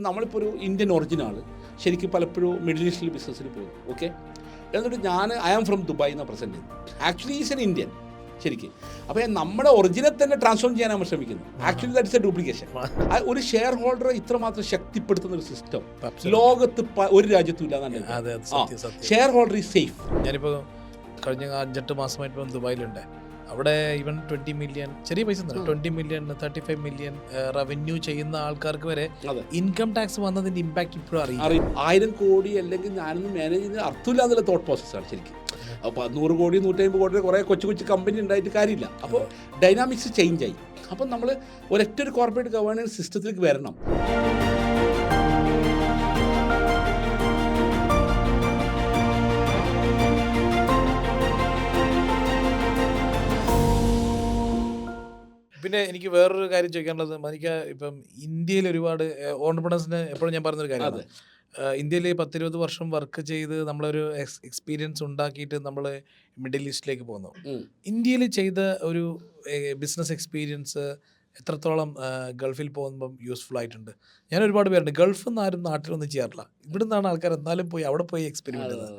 നമ്മളിപ്പോൾ ഒരു ഇന്ത്യൻ ഒറിജിനാൾ ശരിക്കും പലപ്പോഴും മിഡിൽ ഈസ്റ്റിൽ ബിസിനസ്സിൽ പോകും. ഓക്കെ, എന്നിട്ട് ഐ ആം ഫ്രം ദുബായ് എന്നാണ് പ്രസൻറ്റ് ചെയ്യുന്നത്. ആക്ച്വലി ഈസ് എൻ ഇന്ത്യൻ ശരിക്കും. അപ്പോൾ നമ്മുടെ ഒറിജിനെ തന്നെ ട്രാൻസ്ഫോം ചെയ്യാനാണ് നമ്മൾ ശ്രമിക്കുന്നത്. Actually that is a duplication. ഒരു ഷെയർ ഹോൾഡറെ ഇത്രമാത്രം ശക്തിപ്പെടുത്തുന്ന ഒരു സിസ്റ്റം ലോകത്ത് ഒരു രാജ്യത്തും ഇല്ലാന്നാണ്. Share holder is safe. ഞാനിപ്പോൾ കഴിഞ്ഞ 5-8 മാസമായിട്ട് ദുബായിലുണ്ട്. അവിടെ ഈവൻ 20 മില്യൺ, ചെറിയ പൈസ 20 മില്യൺ 35 മില്യൺ റവന്യൂ ചെയ്യുന്ന ആൾക്കാർക്ക് വരെ ഇൻകം ടാക്സ് വന്നതിന്റെ ഇമ്പാക്ട് ഇപ്പോഴും അറിയാം. 1000 കോടി അല്ലെങ്കിൽ ഞാനൊന്ന് മാനേജ് ചെയ്യുന്നത് അർത്ഥമില്ല എന്നുള്ള തോട്ട് പ്രോസസ്സാണ് ശരിക്കും. അപ്പോൾ 100 കോടി 150 കോടി കുറേ കൊച്ചു കമ്പനി ഉണ്ടായിട്ട് കാര്യമില്ല. അപ്പോൾ ഡൈനാമിക്സ് ചേഞ്ച് ആയി. അപ്പം നമ്മൾ ഒരൊറ്റ ഒരു കോർപ്പറേറ്റ് ഗവേണൻസ് സിസ്റ്റത്തിലേക്ക് വരണം. പിന്നെ എനിക്ക് വേറൊരു കാര്യം ചോദിക്കാനുള്ളത്, എനിക്ക് ഇപ്പം ഇന്ത്യയിൽ ഒരുപാട് ഓണ്ടർപ്രണേഴ്സിന് എപ്പോഴും ഞാൻ പറഞ്ഞൊരു കാര്യമാണ്, ഇന്ത്യയിൽ 10-20 വർഷം വർക്ക് ചെയ്ത് നമ്മളൊരു എക്സ്പീരിയൻസ് ഉണ്ടാക്കിയിട്ട് നമ്മൾ മിഡിൽ ഈസ്റ്റിലേക്ക് പോകുന്നു. ഇന്ത്യയിൽ ചെയ്ത ഒരു ബിസിനസ് എക്സ്പീരിയൻസ് എത്രത്തോളം ഗൾഫിൽ പോകുമ്പം യൂസ്ഫുൾ ആയിട്ടുണ്ട്? ഞാൻ ഒരുപാട് പേരുണ്ട് ഗൾഫിൽ നിന്ന് ആരും നാട്ടിലൊന്നും ചെയ്യാറില്ല. ഇവിടെ നിന്നാണ് ആൾക്കാർ എന്നാലും പോയി അവിടെ പോയി എക്സ്പെരിമെന്റ് ചെയ്യുന്നത്.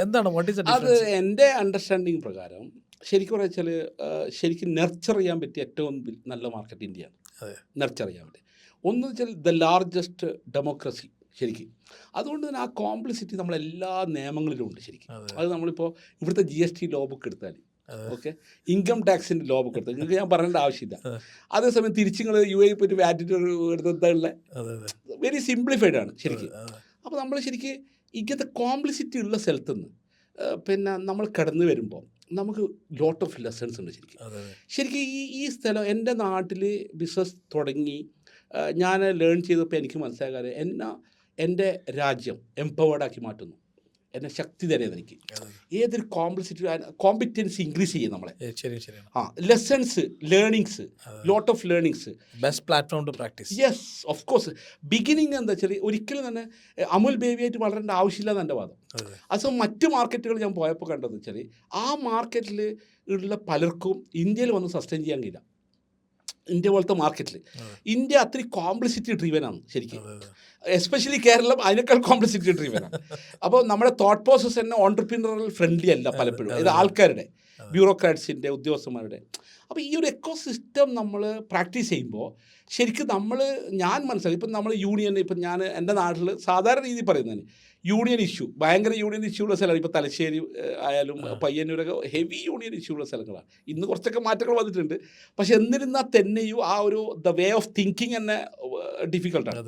എന്താണ് വാട്ട് ഈസ് അത്? എൻ്റെ അണ്ടർസ്റ്റാൻഡിങ് പ്രകാരം ശരിക്കും പറഞ്ഞാൽ ശരിക്കും നെർച്ചർ ചെയ്യാൻ പറ്റിയ ഏറ്റവും നല്ല മാർക്കറ്റ് ഇന്ത്യയാണ്. നെർച്ചർ ചെയ്യാൻ പറ്റും. ഒന്ന് വെച്ചാൽ ദ ലാർജസ്റ്റ് ഡെമോക്രസി ശരിക്കും. അതുകൊണ്ട് തന്നെ ആ കോംപ്ലിസിറ്റി നമ്മളെല്ലാ നിയമങ്ങളിലും ഉണ്ട് ശരിക്കും. അത് നമ്മളിപ്പോൾ ഇവിടുത്തെ GST ലോ ബുക്ക് എടുത്താൽ, ഓക്കെ, ഇൻകം ടാക്സിൻ്റെ ലോ ബുക്ക് എടുത്താൽ നിങ്ങൾക്ക് ഞാൻ പറയേണ്ട ആവശ്യമില്ല. അതേസമയം തിരിച്ച് നിങ്ങൾ UAE പോയിട്ട് വാറ്റിൻ്റെ എടുത്തുള്ള വെരി സിംപ്ലിഫൈഡ് ആണ് ശരിക്കും. അപ്പോൾ നമ്മൾ ശരിക്കും ഇങ്ങനത്തെ കോംപ്ലിസിറ്റി ഉള്ള സ്ഥലത്തുനിന്ന് പിന്നെ നമ്മൾ കടന്നു വരുമ്പോൾ നമുക്ക് ലോട്ട് ഓഫ് ലെസൺസ് ഉണ്ട് ശരിക്കും. ഈ സ്ഥലം എൻ്റെ നാട്ടിൽ ബിസിനസ് തുടങ്ങി ഞാൻ ലേൺ ചെയ്തപ്പോൾ എനിക്ക് മനസ്സിലാക്കാതെ എൻ്റെ രാജ്യം എംപവേർഡാക്കി മാറ്റുന്നു, എന്നെ ശക്തി തരുന്നത് എനിക്ക്. ഏതൊരു കോമ്പിറ്റൻസി ഇൻക്രീസ് ചെയ്യും നമ്മളെ. Lessons, learnings, lot of learnings, best platform to practice. Yes, of course. Beginning എന്താ വെച്ചാൽ ഒരിക്കലും തന്നെ അമുൽ ബേബിയായിട്ട് വളരേണ്ട ആവശ്യമില്ല എന്ന് എൻ്റെ വാദം. അത് മറ്റ് മാർക്കറ്റുകൾ ഞാൻ പോയപ്പോൾ കണ്ടതെന്ന് വെച്ചാൽ ആ മാർക്കറ്റിൽ ഉള്ള പലർക്കും ഇന്ത്യയിൽ വന്ന് സസ്റ്റെയിൻ ചെയ്യാൻ കഴിയില്ല. ഇന്ത്യ പോലത്തെ മാർക്കറ്റിൽ ഇന്ത്യ അത്രയും കോംപ്ലിസിറ്റി ഡ്രീവനാണ് ശരിക്കും. എസ്പെഷ്യലി കേരളം അതിനേക്കാൾ കോംപ്ലിസിറ്റി ഡ്രീവനാണ്. അപ്പോൾ നമ്മുടെ തോട്ട് പ്രോസസ് തന്നെ ഓൺടർപ്രീനറൽ ഫ്രണ്ട്ലി അല്ല പലപ്പോഴും. ഇത് ആൾക്കാരുടെ, ബ്യൂറോക്രാറ്റ്സിൻ്റെ, ഉദ്യോഗസ്ഥന്മാരുടെ. അപ്പോൾ ഈ ഒരു എക്കോ സിസ്റ്റം നമ്മൾ പ്രാക്ടീസ് ചെയ്യുമ്പോൾ ശരിക്കും ഞാൻ മനസ്സിലാക്കി. ഇപ്പം നമ്മൾ യൂണിയൻ, ഇപ്പം ഞാൻ എൻ്റെ നാട്ടിൽ സാധാരണ രീതിയിൽ പറയുന്നതിന് യൂണിയൻ ഇഷ്യൂ, ഭയങ്കര യൂണിയൻ ഇഷ്യൂ ഉള്ള സ്ഥലമാണ്. ഇപ്പോൾ തലശ്ശേരി ആയാലും പയ്യന്നൂരൊക്കെ ഹെവി യൂണിയൻ ഇഷ്യൂ ഉള്ള സ്ഥലങ്ങളാണ്. ഇന്ന് കുറച്ചൊക്കെ മാറ്റങ്ങൾ വന്നിട്ടുണ്ട്. പക്ഷെ എന്നിരുന്നാൽ തന്നെയും ആ ഒരു ദ വേ ഓഫ് തിങ്കിങ് തന്നെ ഡിഫിക്കൽട്ടാണ്.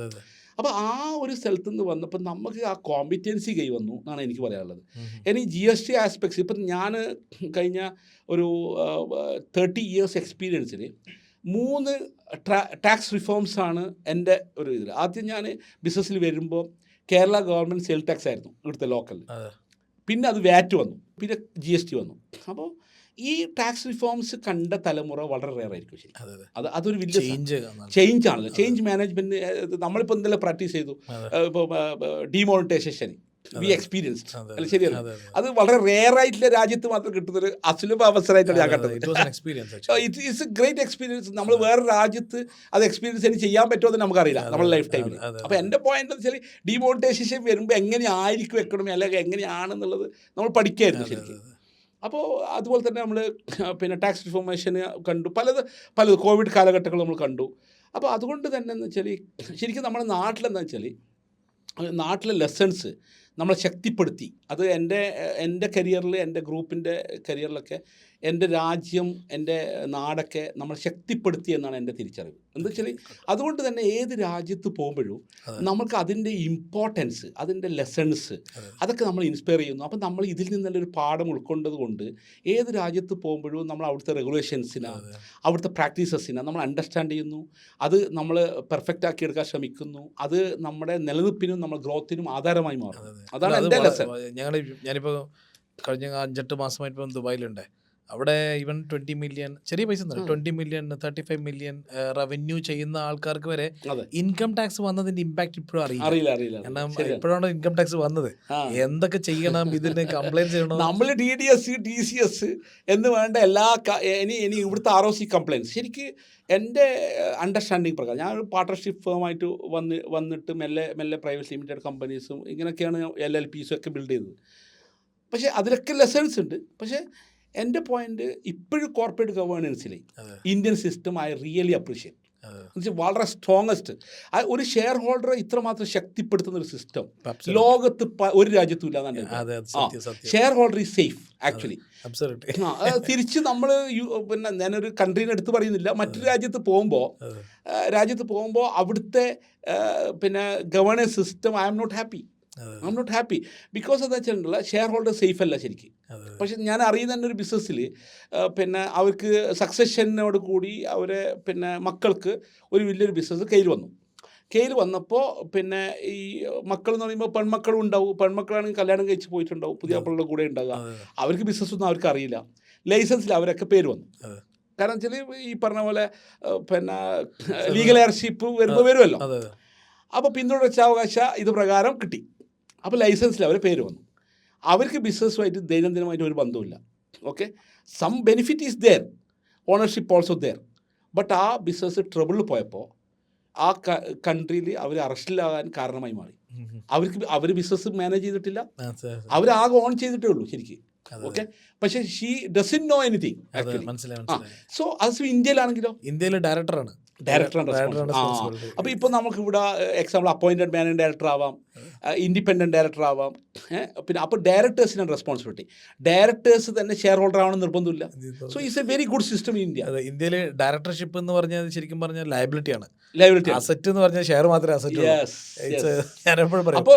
അപ്പോൾ ആ ഒരു സ്ഥലത്ത് നിന്ന് വന്നപ്പോൾ നമുക്ക് ആ കോമ്പിറ്റൻസി കൈ വന്നു എന്നാണ് എനിക്ക് പറയാനുള്ളത്. ഇനി GST ആസ്പെക്ട്സ്, ഇപ്പം ഞാൻ കഴിഞ്ഞ ഒരു 30 years എക്സ്പീരിയൻസിൽ 3 ടാക്സ് റിഫോംസാണ് എൻ്റെ ഒരു ഇതിൽ. ആദ്യം ഞാൻ ബിസിനസ്സിൽ വരുമ്പോൾ കേരള ഗവൺമെൻറ് സെയിൽ ടാക്സ് ആയിരുന്നു ഇവിടുത്തെ ലോക്കലിൽ. പിന്നെ അത് VAT വന്നു, പിന്നെ GST വന്നു. അപ്പോൾ ഈ ടാക്സ് റിഫോംസ് കണ്ട തലമുറ വളരെ റെയർ ആയിരിക്കും ശരി. അതൊരു വലിയ ചേഞ്ച് ആണല്ലോ. ചേഞ്ച് മാനേജ്മെൻറ്റ് നമ്മളിപ്പോൾ എന്തെല്ലാം പ്രാക്ടീസ് ചെയ്തു. ഇപ്പോൾ ഡിമോണിറ്റൈസേഷൻ വി എക്സ്പീരിയൻസ് അല്ല, ശരിയല്ല? അത് വളരെ റെയർ ആയിട്ടുള്ള രാജ്യത്ത് മാത്രം കിട്ടുന്നൊരു അസുലഭ അവസരമായിട്ടാണ് ഞാൻ കണ്ടത്. It is A great experience. നമ്മൾ വേറെ രാജ്യത്ത് അത് എക്സ്പീരിയൻസ് എനിക്ക് ചെയ്യാൻ പറ്റുമോ എന്ന് നമുക്കറിയില്ല നമ്മുടെ ലൈഫ് ടൈമിൽ. അപ്പോൾ എൻ്റെ പോയിന്റ് എന്ന് വെച്ചാൽ ഡിമോണിറ്റൈസേഷൻ വരുമ്പോൾ എങ്ങനെയായിരിക്കും എക്കണോമി, അല്ലെങ്കിൽ എങ്ങനെയാണെന്നുള്ളത് നമ്മൾ പഠിക്കായിരുന്നു ശരിക്കും. അപ്പോൾ അതുപോലെ തന്നെ നമ്മൾ പിന്നെ ടാക്സ് റിഫോർമേഷന് കണ്ടു, പലത് കോവിഡ് കാലഘട്ടങ്ങൾ നമ്മൾ കണ്ടു. അപ്പോൾ അതുകൊണ്ട് തന്നെ എന്ന് വെച്ചാൽ ശരിക്കും നമ്മുടെ നാട്ടിലെന്താ വെച്ചാൽ നാട്ടിലെ ലെസൺസ് നമ്മളെ ശക്തിപ്പെടുത്തി. അത് എൻ്റെ കരിയറിൽ, എൻ്റെ ഗ്രൂപ്പിൻ്റെ കരിയറിലൊക്കെ എൻ്റെ രാജ്യം, എൻ്റെ നാടൊക്കെ നമ്മൾ ശക്തിപ്പെടുത്തി എന്നാണ് എൻ്റെ തിരിച്ചറിവ്. എന്താ വെച്ചാൽ അതുകൊണ്ട് തന്നെ ഏത് രാജ്യത്ത് പോകുമ്പോഴും നമുക്ക് അതിൻ്റെ ഇമ്പോർട്ടൻസ്, അതിൻ്റെ ലെസൺസ് അതൊക്കെ നമ്മൾ ഇൻസ്പയർ ചെയ്യുന്നു. അപ്പം നമ്മൾ ഇതിൽ നിന്നുള്ള ഒരു പാഠം ഉൾക്കൊണ്ടത് കൊണ്ട് ഏത് രാജ്യത്ത് പോകുമ്പോഴും നമ്മൾ അവിടുത്തെ റെഗുലേഷൻസിനാ, അവിടുത്തെ പ്രാക്ടീസസിനാ നമ്മൾ അണ്ടർസ്റ്റാൻഡ് ചെയ്യുന്നു. അത് നമ്മൾ പെർഫെക്റ്റ് ആക്കി എടുക്കാൻ ശ്രമിക്കുന്നു. അത് നമ്മുടെ നിലനിൽപ്പിനും നമ്മുടെ ഗ്രോത്തിനും ആധാരമായി മാറും. അതാണ് എൻ്റെ ലെസൺ. ഞാനിപ്പോൾ കഴിഞ്ഞ 5-8 മാസമായിട്ട് ദുബായിലുണ്ട്. അവിടെ ഈവൻ 20 മില്യൺ ചെറിയ പൈസ 20 മില്യൺ 35 മില്യൺ റവന്യൂ ചെയ്യുന്ന ആൾക്കാർക്ക് വരെ അതെ. ഇൻകം ടാക്സ് വന്നതിന്റെ ഇമ്പാക്ട് ഇപ്പോഴും അറിയില്ല. അറിയില്ല. കാരണം ശരിയാണ്. ഇപ്പോഴാണ് ഇൻകം ടാക്സ് വന്നത്. എന്തൊക്കെ ചെയ്യണം, ഇതിന് കംപ്ലൈന്റ് ചെയ്യണോ, നമ്മൾ DDS DCS എന്ന് വേണ്ട എല്ലാ ഇനി ഇവിടുത്തെ ROC കംപ്ലയിൻസ് ശരിക്ക് എൻ്റെ അണ്ടർസ്റ്റാൻഡിങ് പ്രകാരം ഞാനൊരു പാർട്ണർഷിപ്പ് ഫേമായിട്ട് വന്നിട്ട് മെല്ലെ പ്രൈവറ്റ് ലിമിറ്റഡ് കമ്പനീസും ഇങ്ങനെയൊക്കെയാണ് LLPs ഒക്കെ ബിൽഡ് ചെയ്തത്. പക്ഷേ അതിലൊക്കെ ലെസൺസ് ഉണ്ട്. പക്ഷേ എൻ്റെ പോയിന്റ് ഇപ്പോഴും കോർപ്പറേറ്റ് ഗവേണൻസിൽ Indian system I really appreciate. വളരെ സ്ട്രോങ്ങസ്റ്റ് ഒരു ഷെയർ ഹോൾഡറെ ഇത്രമാത്രം ശക്തിപ്പെടുത്തുന്ന ഒരു സിസ്റ്റം ലോകത്ത് ഒരു രാജ്യത്തും ഇല്ല. Share holder is safe actually. തിരിച്ച് നമ്മൾ പിന്നെ ഞാനൊരു കൺട്രീനെ എടുത്ത് പറയുന്നില്ല, മറ്റൊരു രാജ്യത്ത് പോകുമ്പോൾ അവിടുത്തെ പിന്നെ governance system I am not happy because എന്താ വെച്ചിട്ടുള്ള ഷെയർ ഹോൾഡർ സേഫ് അല്ല ശരിക്കും. പക്ഷെ ഞാൻ അറിയുന്ന തന്നെ ഒരു ബിസിനസ്സിൽ പിന്നെ അവർക്ക് സക്സഷനോട് കൂടി അവരെ പിന്നെ മക്കൾക്ക് ഒരു വലിയൊരു ബിസിനസ് കയ്യിൽ വന്നപ്പോൾ പിന്നെ ഈ മക്കൾ എന്ന് പറയുമ്പോൾ പെൺമക്കളും ഉണ്ടാവും. പെൺമക്കളാണെങ്കിൽ കല്യാണം കഴിച്ച് പോയിട്ടുണ്ടാവും, പുതിയ മക്കളുടെ കൂടെ ഉണ്ടാകുക. അവർക്ക് ബിസിനസ്സൊന്നും അവർക്ക് അറിയില്ല. ലൈസൻസിൽ അവരൊക്കെ പേര് വന്നു. കാരണം വെച്ചാൽ ഈ പറഞ്ഞ പോലെ പിന്നെ ലീഗൽ എയർഷിപ്പ് വരുമല്ലോ. അപ്പോൾ പിന്തുടർച്ചാവകാശ ഇത് പ്രകാരം കിട്ടി. അപ്പോൾ ലൈസൻസിൽ അവരെ പേര് വന്നു. അവർക്ക് ബിസിനസ്സുമായിട്ട് ദൈനംദിനമായിട്ട് ഒരു ബന്ധമില്ല. Okay, some benefit is there, ownership also there. But ആ ബിസിനസ് ട്രബിളിൽ പോയപ്പോൾ ആ കൺട്രിയിൽ അവർ അറസ്റ്റിലാകാൻ കാരണമായി മാറി. അവർ ബിസിനസ് മാനേജ് ചെയ്തിട്ടില്ല, അവരാകെ ഓൺ ചെയ്തിട്ടേ ഉള്ളൂ ശരിക്കും. ഓക്കെ, പക്ഷേ she doesn't know anything actually. So അത് ഇന്ത്യയിലാണെങ്കിലോ, ഇന്ത്യയിൽ ഡയറക്ടറാണ്. അപ്പോൾ ഇപ്പോൾ നമുക്കിവിടെ എക്സാമ്പിൾ അപ്പോയിൻറ്റഡ് മാനേജിംഗ് ഡയറക്ടർ ആവാം, ഇൻഡിപെൻഡൻറ്റ് ഡയറക്ടർ ആവാം. പിന്നെ അപ്പോൾ ഡയറക്ടേഴ്സിനാണ് റെസ്പോൺസിബിലിറ്റി. ഡയറക്ടേഴ്സ് തന്നെ ഷെയർ ഹോൾഡർ ആവണമെന്ന് നിർബന്ധമില്ല. So it's A very good system in India. ഇന്ത്യയിൽ ഡയറക്ടർഷിപ്പ് എന്ന് പറഞ്ഞാൽ ശരിക്കും പറഞ്ഞാൽ ലയബിലിറ്റിയാണ്. അസറ്റ് എന്ന് പറഞ്ഞാൽ ഷെയർ മാത്രമേ അസറ്റ്. അപ്പോൾ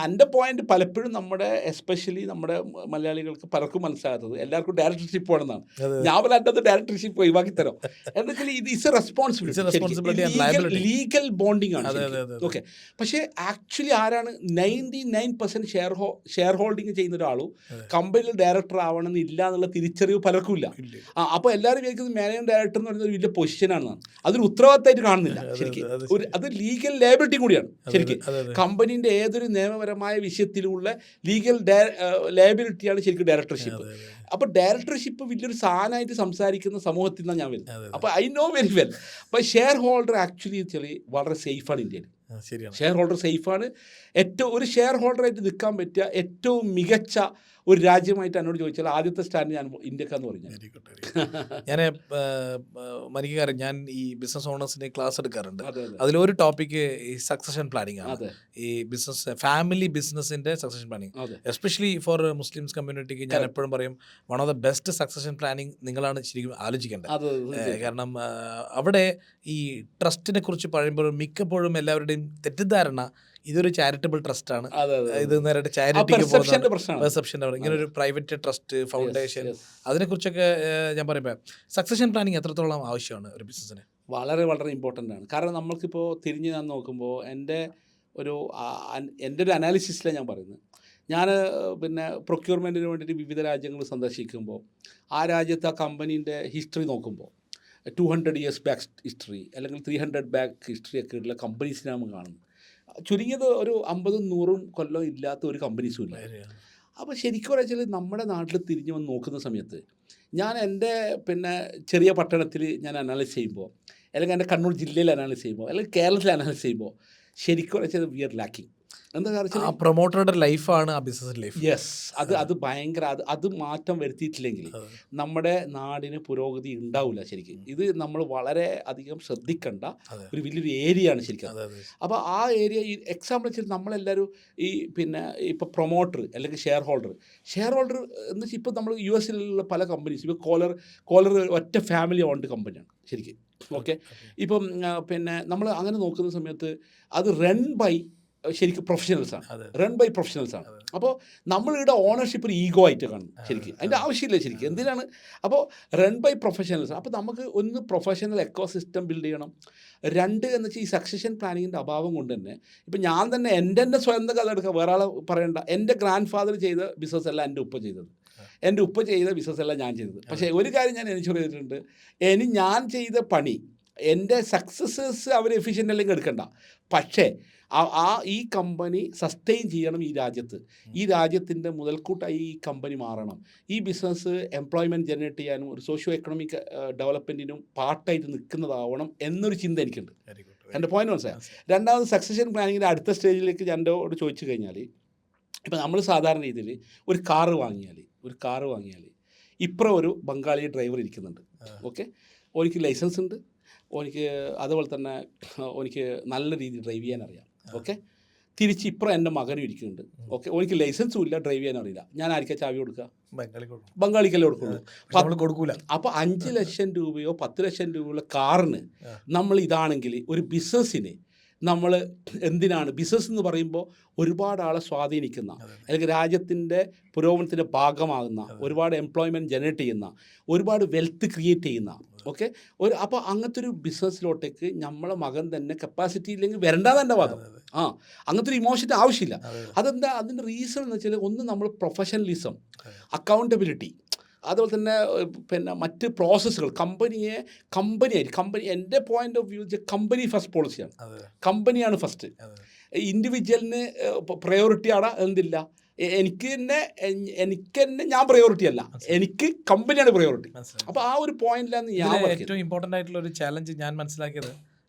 എൻ്റെ പോയിന്റ് പലപ്പോഴും നമ്മുടെ എസ്പെഷ്യലി നമ്മുടെ മലയാളികൾക്ക് പലർക്കും മനസ്സിലാകാത്തത് എല്ലാവർക്കും ഡയറക്ടർഷിപ്പ് വേണമെന്നാണ്. ഞാൻ പറഞ്ഞത് ഡയറക്ടർഷിപ്പ് ഒഴിവാക്കി തരാം എന്ന് വെച്ചാൽ ഇത് is A responsibility, legal bonding ആണ്. ഓക്കെ, പക്ഷേ ആക്ച്വലി ആരാണ് 99% ഷെയർ ഹോൾഡിങ് ചെയ്യുന്ന ഒരാളും കമ്പനിയിൽ ഡയറക്ടർ ആവണമെന്ന് ഇല്ല എന്നുള്ള തിരിച്ചറിവ് പലർക്കും ഇല്ല. അപ്പോൾ എല്ലാവരും വിചാരിക്കുന്നത് മാനേജിംഗ് ഡയറക്ടർ എന്ന് പറയുന്നത് ഒരു വലിയ പൊസിഷനാണെന്നാണ്. അതൊരു ഉത്തരവാദിത്തമായിട്ട് കാണുന്നില്ല ശരിക്കും. അത് ലീഗൽ ലയബിലിറ്റി കൂടിയാണ് ശരിക്കും. കമ്പനീൻ്റെ ഏതൊരു നിയമപരമായ വിഷയത്തിലുള്ള ലീഗൽ ലയബിലിറ്റിയാണ് ശരിക്കും ഡയറക്ടർഷിപ്പ്. അപ്പോൾ ഡയറക്ടർഷിപ്പ് വലിയൊരു സാധനമായിട്ട് സംസാരിക്കുന്ന സമൂഹത്തിൽ നിന്നാണ് ഞാൻ വരുന്നത്. അപ്പോൾ ഐ നോ വെരി വെൽ. അപ്പോൾ ഷെയർ ഹോൾഡർ ആക്ച്വലി വളരെ സേഫാണ് ഇന്ത്യയിൽ. ഷെയർ ഹോൾഡർ സേഫാണ്. ഒരു ഷെയർ ഹോൾഡറായിട്ട് നിൽക്കാൻ പറ്റിയ ഏറ്റവും മികച്ച ഒരു രാജ്യമായിട്ട് എന്നോട് ചോദിച്ചാൽ ആദ്യത്തെ സ്റ്റാൻഡ് ഞാൻ ഇന്ത്യക്കാന്ന് പറഞ്ഞു. ഞാൻ മനിക്കാരൻ ഞാൻ ഈ ബിസിനസ് ഓണേഴ്സിന്റെ ക്ലാസ് എടുക്കാറുണ്ട്. അതിലൊരു ടോപ്പിക്ക് ഈ സക്സഷൻ പ്ലാനിങ് ആണ്. ഈ ബിസിനസ് ഫാമിലി ബിസിനസിന്റെ succession planning especially for Muslims കമ്മ്യൂണിറ്റിക്ക് ഞാൻ എപ്പോഴും പറയും one of the best succession planning നിങ്ങളാണ് ശരിക്കും ആലോചിക്കേണ്ടത്. കാരണം അവിടെ ഈ ട്രസ്റ്റിനെ കുറിച്ച് പറയുമ്പോൾ മിക്കപ്പോഴും എല്ലാവരുടെയും തെറ്റിദ്ധാരണ ഇതൊരു ചാരിറ്റബിൾ ട്രസ്റ്റ് ആണ്, ഇത് നേരിട്ട് ചാരിറ്റിക്ക് പെർസെപ്ഷൻ. ഇങ്ങനെ ഒരു പ്രൈവറ്റ് ട്രസ്റ്റ് ഫൗണ്ടേഷൻ അതിനെക്കുറിച്ചൊക്കെ ഞാൻ പറയുമ്പോൾ സക്സഷൻ പ്ലാനിങ് എത്രത്തോളം ആവശ്യമാണ് ഒരു ബിസിനസ്സിന്? വളരെ വളരെ ഇമ്പോർട്ടൻ്റ് ആണ്. കാരണം നമ്മൾക്കിപ്പോൾ തിരിഞ്ഞ് ഞാൻ നോക്കുമ്പോൾ എൻ്റെ ഒരു അനാലിസിസിലാണ് ഞാൻ പറയുന്നത്. ഞാൻ പിന്നെ പ്രൊക്യൂർമെൻറ്റിന് വേണ്ടിയിട്ട് വിവിധ രാജ്യങ്ങൾ സന്ദർശിക്കുമ്പോൾ ആ രാജ്യത്ത് ആ കമ്പനീൻ്റെ ഹിസ്റ്ററി നോക്കുമ്പോൾ 200 years ബാക്ക് ഹിസ്റ്ററി അല്ലെങ്കിൽ 300 ബാക്ക് ഹിസ്റ്ററി ഒക്കെ ഉള്ള കമ്പനീസിനെ നമ്മൾ കാണുന്നത്. ചുരുങ്ങിയത് ഒരു 50-100 കൊല്ലം ഇല്ലാത്ത ഒരു കമ്പനീസും ഇല്ല. അപ്പോൾ ശരിക്കും വെച്ചാൽ നമ്മുടെ നാട്ടിൽ തിരിഞ്ഞു വന്ന് നോക്കുന്ന സമയത്ത് ഞാൻ എൻ്റെ പിന്നെ ചെറിയ പട്ടണത്തിൽ ഞാൻ അനാലിസ് ചെയ്യുമ്പോൾ അല്ലെങ്കിൽ എൻ്റെ കണ്ണൂർ ജില്ലയിൽ അനാലിസ് ചെയ്യുമ്പോൾ അല്ലെങ്കിൽ കേരളത്തിൽ അനാലിസ് ചെയ്യുമ്പോൾ ശരിക്കും വെച്ചാൽ വി ആർ ലാക്കിങ്. എന്താ കാരണം പ്രൊമോട്ടറുടെ ലൈഫാണ് ആ ബിസിനസ് ലൈഫ്. യെസ്, അത് ഭയങ്കര അത് മാറ്റം വരുത്തിയിട്ടില്ലെങ്കിൽ നമ്മുടെ നാടിന് പുരോഗതി ഉണ്ടാവില്ല ശരിക്കും. ഇത് നമ്മൾ വളരെ അധികം ശ്രദ്ധിക്കേണ്ട ഒരു വലിയൊരു ഏരിയ ആണ് ശരിക്കും. അപ്പോൾ ആ ഏരിയ ഈ എക്സാമ്പിൾ വെച്ചാൽ നമ്മളെല്ലാവരും ഈ പിന്നെ ഇപ്പോൾ പ്രൊമോട്ടർ അല്ലെങ്കിൽ ഷെയർ ഹോൾഡർ എന്ന് വെച്ചാൽ ഇപ്പോൾ നമ്മൾ US-ലുള്ള പല കമ്പനീസ് ഇപ്പോൾ കോലർ ഒറ്റ ഫാമിലി ഓൺഡ് കമ്പനിയാണ് ശരിക്കും. ഓക്കെ, ഇപ്പം പിന്നെ നമ്മൾ അങ്ങനെ നോക്കുന്ന സമയത്ത് അത് ശരിക്കും റൺ ബൈ പ്രൊഫഷണൽസാണ്. അപ്പോൾ നമ്മളിവിടെ ഓണർഷിപ്പ് ഒരു ഈഗോ ആയിട്ട് കാണും ശരിക്കും. അതിൻ്റെ ആവശ്യമില്ല ശരിക്കും. എന്തിനാണ്? അപ്പോൾ റൺ ബൈ പ്രൊഫഷണൽസ്. അപ്പോൾ നമുക്ക് ഒന്ന് പ്രൊഫഷണൽ എക്കോസിസ്റ്റം ബിൽഡ് ചെയ്യണം. രണ്ട് എന്ന് വെച്ചാൽ ഈ സക്സഷൻ പ്ലാനിങ്ങിൻ്റെ അഭാവം കൊണ്ട് തന്നെ ഇപ്പം ഞാൻ തന്നെ എൻ്റെ സ്വന്തം കഥ എടുക്കുക, വേറെ ആൾ പറയേണ്ട. എൻ്റെ ഗ്രാൻഡ് ഫാദർ ചെയ്ത ബിസിനസ് അല്ല എൻ്റെ ഉപ്പ ചെയ്തത്. എൻ്റെ ഉപ്പ ചെയ്ത ബിസിനസ്സല്ല ഞാൻ ചെയ്തത്. പക്ഷേ ഒരു കാര്യം ഞാൻ എൻഷുർ ചെയ്തിട്ടുണ്ട്, ഞാൻ ചെയ്ത പണി എൻ്റെ സക്സസേഴ്സ് അവർ എഫിഷ്യൻ്റ് അല്ലെങ്കിൽ എടുക്കണ്ട, പക്ഷേ ഈ കമ്പനി സസ്റ്റെയിൻ ചെയ്യണം ഈ രാജ്യത്ത്. ഈ രാജ്യത്തിൻ്റെ മുതൽക്കൂട്ടായി ഈ കമ്പനി മാറണം. ഈ ബിസിനസ് എംപ്ലോയ്മെൻറ്റ് ജനറേറ്റ് ചെയ്യാനും ഒരു സോഷ്യോ എക്കണോമിക് ഡെവലപ്മെൻറ്റിനും പാർട്ടായിട്ട് നിൽക്കുന്നതാവണം എന്നൊരു ചിന്ത എനിക്കുണ്ട്. എൻ്റെ പോയിന്റ് മനസ്സിലായി. രണ്ടാമത് സക്സഷൻ പ്ലാനിങ്ങിൻ്റെ അടുത്ത സ്റ്റേജിലേക്ക് എന്നോട് ചോദിച്ചു കഴിഞ്ഞാൽ, ഇപ്പം നമ്മൾ സാധാരണ രീതിയിൽ ഒരു കാറ് വാങ്ങിയാൽ ഇപ്പുറം ഒരു ബംഗാളി ഡ്രൈവർ ഇരിക്കുന്നുണ്ട്. ഓക്കെ, ഓനിക്ക് ലൈസൻസ് ഉണ്ട്, ഓനിക്ക് അതുപോലെ തന്നെ ഓനിക്ക് നല്ല രീതിയിൽ ഡ്രൈവ് ചെയ്യാൻ അറിയാം. ഓക്കെ, തിരിച്ച് ഇപ്പുറം എൻ്റെ മകനും ഇരിക്കുന്നുണ്ട്. ഓക്കെ, ഓനിക്ക് ലൈസൻസും ഇല്ല, ഡ്രൈവ് ചെയ്യാൻ അറിയില്ല. ഞാൻ ആർക്കാ ചാവി കൊടുക്കുക? ബംഗാളിക്കല്ലേ കൊടുക്കുള്ളൂ. അപ്പോൾ 5 ലക്ഷം രൂപയോ 10 ലക്ഷം രൂപയുള്ള കാറിന് നമ്മൾ ഇതാണെങ്കിൽ ഒരു ബിസിനസ്സിന് നമ്മൾ എന്തിനാണ് ബിസിനസ് എന്ന് പറയുമ്പോൾ ഒരുപാട് ആളെ സ്വാധീനിക്കുന്ന, അല്ലെങ്കിൽ രാജ്യത്തിൻ്റെ പുരോഗമനത്തിൻ്റെ ഭാഗമാകുന്ന, ഒരുപാട് എംപ്ലോയ്മെൻറ്റ് ജനറേറ്റ് ചെയ്യുന്ന, ഒരുപാട് വെൽത്ത് ക്രിയേറ്റ് ചെയ്യുന്ന, ഓക്കെ, അപ്പോൾ അങ്ങനത്തെ ഒരു ബിസിനസ്സിലോട്ടേക്ക് നമ്മളെ മകൻ തന്നെ കപ്പാസിറ്റി ഇല്ലെങ്കിൽ വരണ്ടാന്ന് എൻ്റെ വാദം. അങ്ങനത്തെ ഒരു ഇമോഷൻ്റെ ആവശ്യമില്ല. അതെന്താ അതിൻ്റെ റീസൺ എന്ന് വെച്ചാൽ, ഒന്ന് നമ്മൾ പ്രൊഫഷണലിസം, അക്കൗണ്ടബിലിറ്റി, അതുപോലെ തന്നെ പിന്നെ മറ്റ് പ്രോസസ്സുകൾ, കമ്പനി എൻ്റെ point of view company first പോളിസിയാണ്. കമ്പനിയാണ് ഫസ്റ്റ്. ഇൻഡിവിജ്വലിന് പ്രയോറിറ്റി ആടാ എന്തില്ല, എനിക്ക് തന്നെ ഞാൻ പ്രയോറിറ്റി അല്ല, എനിക്ക് കമ്പനിയാണ് പ്രയോറിറ്റി. അപ്പോൾ ആ ഒരു പോയിന്റിലാണ് ഏറ്റവും ഇമ്പോർട്ടൻ്റ് ആയിട്ടുള്ള ഒരു ചാലഞ്ച് ഞാൻ മനസ്സിലാക്കിയത്,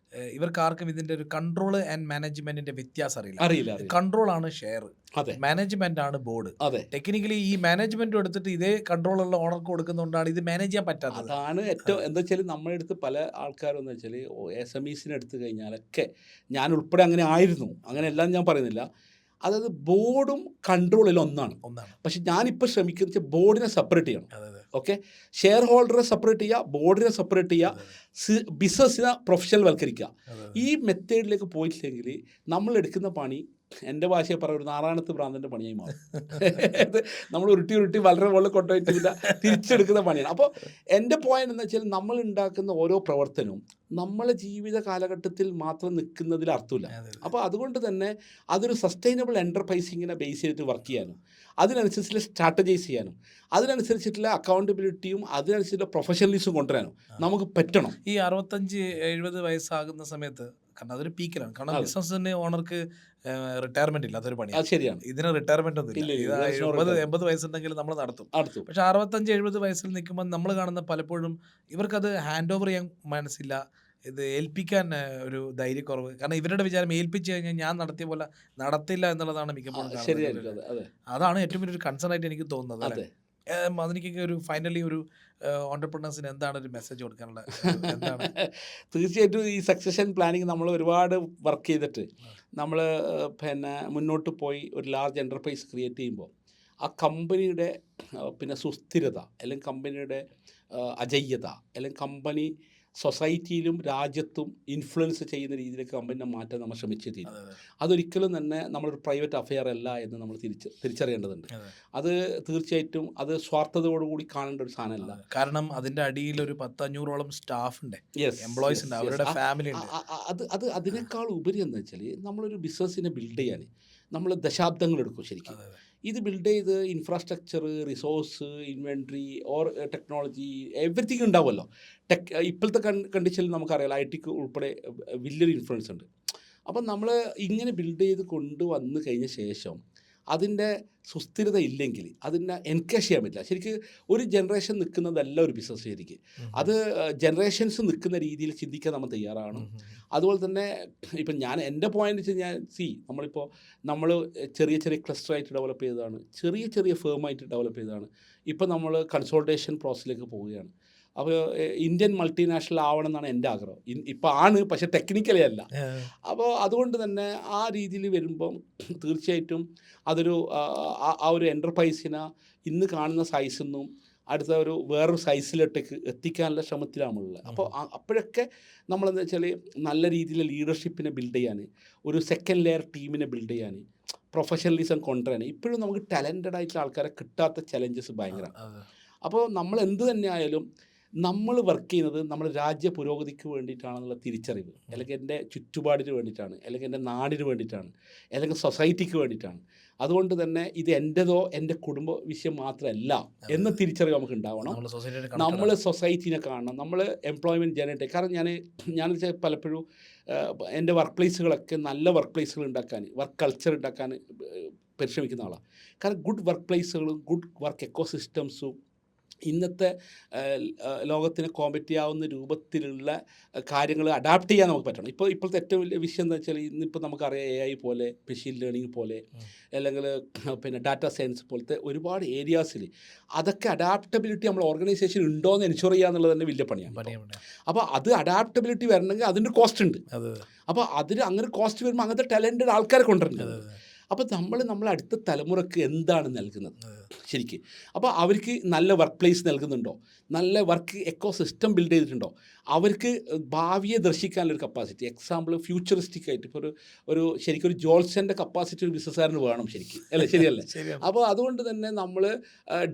ഇവർക്ക് ആർക്കും ഇതിന്റെ ഒരു കൺട്രോൾ ആൻഡ് മാനേജ്മെന്റിന്റെ വ്യത്യാസം അറിയില്ല. കൺട്രോൾ ആണ് ഷെയർ, മാനേജ്മെന്റ് ആണ് ബോർഡ്. ടെക്നിക്കലി ഈ മാനേജ്മെന്റ് എടുത്തിട്ട് ഇതേ കൺട്രോളുള്ള ഓണർക്ക് കൊടുക്കുന്നതുകൊണ്ടാണ് ഇത് മാനേജ് ചെയ്യാൻ പറ്റാത്തത്. അതാണ് ഏറ്റവും എന്താ വെച്ചാൽ, നമ്മുടെ അടുത്ത് പല ആൾക്കാരും എന്ന് വെച്ചാൽ SMEസിനെ എടുത്തു കഴിഞ്ഞാലൊക്കെ, ഞാൻ ഉൾപ്പെടെ അങ്ങനെ ആയിരുന്നു, അങ്ങനെ എല്ലാം ഞാൻ പറയുന്നില്ല, അതായത് ബോർഡും കൺട്രോളിൽ ഒന്നാണ്. പക്ഷെ ഞാനിപ്പോൾ ശ്രമിക്കുന്നത് വെച്ചാൽ ബോർഡിനെ സെപ്പറേറ്റ് ചെയ്യണം. ഓക്കെ, ഷെയർ ഹോൾഡറെ സെപ്പറേറ്റ് ചെയ്യുക, ബോർഡിനെ സെപ്പറേറ്റ് ചെയ്യുക, ബിസിനസ്സിനെ പ്രൊഫഷണൽ വൽക്കരിക്കുക. ഈ മെത്തേഡിലേക്ക് പോയിട്ടില്ലെങ്കിൽ നമ്മൾ എടുക്കുന്ന പണി, എൻ്റെ ഭാഷയെ പറയുക, ഒരു നാറാണത്ത് ഭ്രാന്തൻ്റെ പണിയായി മാറും. നമ്മൾ ഉരുട്ടി വളരെ മുകളിൽ കൊണ്ടുപോയിട്ടില്ല, തിരിച്ചെടുക്കുന്ന പണിയാണ്. അപ്പോൾ എൻ്റെ പോയിന്റ് എന്ന് വെച്ചാൽ, നമ്മൾ ഉണ്ടാക്കുന്ന ഓരോ പ്രവർത്തനവും നമ്മളെ ജീവിത കാലഘട്ടത്തിൽ മാത്രം നിൽക്കുന്നതിൽ അർത്ഥമില്ല. അപ്പോൾ അതുകൊണ്ട് തന്നെ അതൊരു സസ്റ്റൈനബിൾ എൻ്റർപ്രൈസിങ്ങിനെ ബേസ് ചെയ്തിട്ട് വർക്ക് ചെയ്യാനും, അതിനനുസരിച്ചുള്ള സ്ട്രാറ്റജൈസ് ചെയ്യാനും, അതിനനുസരിച്ചിട്ടുള്ള അക്കൗണ്ടബിലിറ്റിയും, അതിനനുസരിച്ചുള്ള പ്രൊഫഷണലിസം കൊണ്ടുവരാനും നമുക്ക് പറ്റണം. ഈ 65-70 വയസ്സാകുന്ന സമയത്ത്, കാരണം അതൊരു പീക്കിലാണ്. കാരണം ബിസിനസ്സിന് ഓണർക്ക് റിട്ടയർമെന്റ് ഇല്ല, അതൊരു പണിയാണ്. ശരിയാണ്, ഇതിന് റിട്ടയർമെന്റ് ഒന്നും ഇല്ല. 70-80 വയസ്സുണ്ടെങ്കിൽ നമ്മൾ നടത്തും. പക്ഷെ 65-70 വയസ്സിൽ നിൽക്കുമ്പോൾ നമ്മൾ കാണുന്ന പലപ്പോഴും ഇവർക്കത് ഹാൻഡ് ഓവർ ചെയ്യാൻ മനസ്സില്ല, ഇത് ഏൽപ്പിക്കാൻ ഒരു ധൈര്യക്കുറവ്. കാരണം ഇവരുടെ വിചാരം ഏൽപ്പിച്ചു കഴിഞ്ഞാൽ ഞാൻ നടത്തിയ പോലെ നടത്തില്ല എന്നുള്ളതാണ് മിക്കപ്പോഴും. അതാണ് ഏറ്റവും വലിയൊരു കൺസേൺ ആയിട്ട് എനിക്ക് തോന്നുന്നത്. അതെനിക്ക് ഒരു ഫൈനലി ഒരു ഓൺടർപ്രണേഴ്സിന് എന്താണ് ഒരു മെസ്സേജ് കൊടുക്കാനുള്ളത്? തീർച്ചയായിട്ടും ഈ സക്സഷൻ പ്ലാനിങ് നമ്മൾ ഒരുപാട് വർക്ക് ചെയ്തിട്ട് നമ്മൾ പിന്നെ മുന്നോട്ട് പോയി ഒരു ലാർജ് എൻ്റർപ്രൈസ് ക്രിയേറ്റ് ചെയ്യുമ്പോൾ, ആ കമ്പനിയുടെ പിന്നെ സുസ്ഥിരത, അല്ലെങ്കിൽ കമ്പനിയുടെ അജയ്യത, അല്ലെങ്കിൽ കമ്പനി സൊസൈറ്റിയിലും രാജ്യത്തും ഇൻഫ്ലുവൻസ് ചെയ്യുന്ന രീതിയിലേക്ക് കമ്പനിനെ മാറ്റാൻ നമ്മൾ ശ്രമിച്ചു തീരും. അതൊരിക്കലും തന്നെ നമ്മളൊരു പ്രൈവറ്റ് അഫെയർ അല്ല എന്ന് നമ്മൾ തിരിച്ചറിയേണ്ടതുണ്ട്. അത് തീർച്ചയായിട്ടും അത് സ്വാർത്ഥതയോടുകൂടി കാണേണ്ട ഒരു സാധനമല്ല. കാരണം അതിൻ്റെ അടിയിൽ ഒരു 10-500ഓളം സ്റ്റാഫ് ഉണ്ട്, എംപ്ലോയീസ് ഉണ്ട്, അവരുടെ ഫാമിലി ഉണ്ട്. അത് അതിനേക്കാൾ ഉപരി എന്ന് വെച്ചാൽ, നമ്മളൊരു ബിസിനസ്സിനെ ബിൽഡ് ചെയ്യാൻ നമ്മൾ ദശാബ്ദങ്ങൾ എടുക്കും ശരിക്കും. ഇത് ബിൽഡ് ചെയ്ത് infrastructure, resource, inventory or technology, everything ഉണ്ടാവുമല്ലോ. ഇപ്പോഴത്തെ കണ്ടീഷനിൽ നമുക്കറിയാം IT ഉൾപ്പെടെ വലിയൊരു ഇൻഫ്ലുവൻസ് ഉണ്ട്. അപ്പം നമ്മൾ ഇങ്ങനെ ബിൽഡ് ചെയ്ത് കൊണ്ടുവന്ന് കഴിഞ്ഞ ശേഷം അതിൻ്റെ സുസ്ഥിരത ഇല്ലെങ്കിൽ അതിനെ എൻകേഷ് ചെയ്യാൻ പറ്റില്ല. ശരിക്കും ഒരു ജനറേഷൻ നിൽക്കുന്നതല്ല ഒരു ബിസിനസ് ശരിക്ക്. അത് ജനറേഷൻസ് നിൽക്കുന്ന രീതിയിൽ ചിന്തിക്കാൻ നമ്മൾ തയ്യാറാണ്. അതുപോലെ തന്നെ ഇപ്പം എൻ്റെ പോയിന്റ് വെച്ച് നമ്മളിപ്പോൾ നമ്മൾ ചെറിയ ക്ലസ്റ്ററായിട്ട് ഡെവലപ്പ് ചെയ്തതാണ്, ചെറിയ ഫേമായിട്ട് ഡെവലപ്പ് ചെയ്തതാണ്. ഇപ്പം നമ്മൾ കൺസോൾട്ടേഷൻ പ്രോസസ്സിലേക്ക് പോവുകയാണ്. അപ്പോൾ ഇന്ത്യൻ മൾട്ടിനാഷണൽ ആവണം എന്നാണ് എൻ്റെ ആഗ്രഹം. ഇപ്പം ആണ്, പക്ഷേ ടെക്നിക്കലി അല്ല. അപ്പോൾ അതുകൊണ്ട് തന്നെ ആ രീതിയിൽ വരുമ്പം തീർച്ചയായിട്ടും അതൊരു ആ ഒരു എൻ്റർപ്രൈസിനെ ഇന്ന് കാണുന്ന സൈസിൽ നിന്നും അടുത്ത വേറൊരു സൈസിലോട്ടേക്ക് എത്തിക്കാനുള്ള ശ്രമത്തിലാണുള്ളത്. അപ്പോൾ അപ്പോഴൊക്കെ നമ്മളെന്ന് വെച്ചാൽ നല്ല രീതിയിൽ ലീഡർഷിപ്പിനെ ബിൽഡ് ചെയ്യാൻ, ഒരു സെക്കൻഡ് ലെയർ ടീമിനെ ബിൽഡ് ചെയ്യാൻ, പ്രൊഫഷണലിസം കൊണ്ടുവരാൻ ഇപ്പോഴും നമുക്ക് ടാലൻറ്റഡ് ആയിട്ടുള്ള ആൾക്കാരെ കിട്ടാത്ത ചലഞ്ചസ് ഭയങ്കരമാണ്. അപ്പോൾ നമ്മൾ എന്ത് തന്നെ ആയാലും നമ്മൾ വർക്ക് ചെയ്യുന്നത് നമ്മുടെ രാജ്യ പുരോഗതിക്ക് വേണ്ടിയിട്ടാണെന്നുള്ള തിരിച്ചറിവ്, അല്ലെങ്കിൽ എൻ്റെ ചുറ്റുപാടിന് വേണ്ടിയിട്ടാണ്, അല്ലെങ്കിൽ എൻ്റെ നാടിന് വേണ്ടിയിട്ടാണ്, അല്ലെങ്കിൽ സൊസൈറ്റിക്ക് വേണ്ടിയിട്ടാണ്. അതുകൊണ്ട് തന്നെ ഇത് എൻ്റെതോ എൻ്റെ കുടുംബ വിഷയം മാത്രമല്ല എന്ന തിരിച്ചറിവ് നമുക്ക് ഉണ്ടാവണം. നമ്മൾ സൊസൈറ്റിനെ കാണണം, നമ്മൾ എംപ്ലോയ്മെൻറ്റ് ജനറേറ്റ്. കാരണം ഞാൻ വെച്ചാൽ പലപ്പോഴും എൻ്റെ വർക്ക് പ്ലേസുകളൊക്കെ നല്ല വർക്ക് പ്ലേസുകൾ ഉണ്ടാക്കാൻ, വർക്ക് കൾച്ചർ ഉണ്ടാക്കാൻ പരിശ്രമിക്കുന്ന ആളാണ്. കാരണം ഗുഡ് വർക്ക് പ്ലേസുകളും ഗുഡ് വർക്ക് എക്കോസിസ്റ്റംസും ഇന്നത്തെ ലോകത്തിന് കോമ്പറ്റ് ചെയ്യാവുന്ന രൂപത്തിലുള്ള കാര്യങ്ങൾ അഡാപ്റ്റ് ചെയ്യാൻ നമുക്ക് പറ്റണം. ഇപ്പോഴത്തെ ഏറ്റവും വലിയ വിഷയം എന്താ വെച്ചാൽ, ഇന്നിപ്പോൾ നമുക്കറിയാം AI പോലെ, മെഷീൻ ലേണിംഗ് പോലെ, അല്ലെങ്കിൽ പിന്നെ ഡാറ്റ സയൻസ് പോലത്തെ ഒരുപാട് ഏരിയാസിൽ അതൊക്കെ അഡാപ്റ്റബിലിറ്റി നമ്മൾ ഓർഗനൈസേഷൻ ഉണ്ടോ എന്ന് എൻഷുർ ചെയ്യുക എന്നുള്ളത് തന്നെ വലിയ പണിയാണ്. അപ്പോൾ അത് അഡാപ്റ്റബിലിറ്റി വരണമെങ്കിൽ അതിൻ്റെ കോസ്റ്റ് ഉണ്ട്. അപ്പോൾ അതിന് അങ്ങനെ കോസ്റ്റ് വരുമ്പോൾ അങ്ങനത്തെ ടാലൻറ്റഡ് ആൾക്കാരെ കൊണ്ടുവരുന്നത്. അപ്പോൾ നമ്മൾ അടുത്ത തലമുറക്ക് എന്താണ് നൽകുന്നത് ശരിക്കും? അപ്പോൾ അവർക്ക് നല്ല വർക്ക് പ്ലേസ് നൽകുന്നുണ്ടോ, നല്ല വർക്ക് എക്കോ സിസ്റ്റം ബിൽഡ് ചെയ്തിട്ടുണ്ടോ, അവർക്ക് ഭാവിയെ ദർശിക്കാനുള്ളൊരു കപ്പാസിറ്റി. എക്സാമ്പിൾ ഫ്യൂച്ചറിസ്റ്റിക് ആയിട്ട് ഇപ്പോൾ ഒരു ശരിക്കും ഒരു ജോൾസൻ്റെ കപ്പാസിറ്റി ഒരു ബിസിനസ്സുകാരന് വേണം ശരിക്കും, അല്ലേ? ശരിയല്ലേ? അപ്പോൾ അതുകൊണ്ട് തന്നെ നമ്മൾ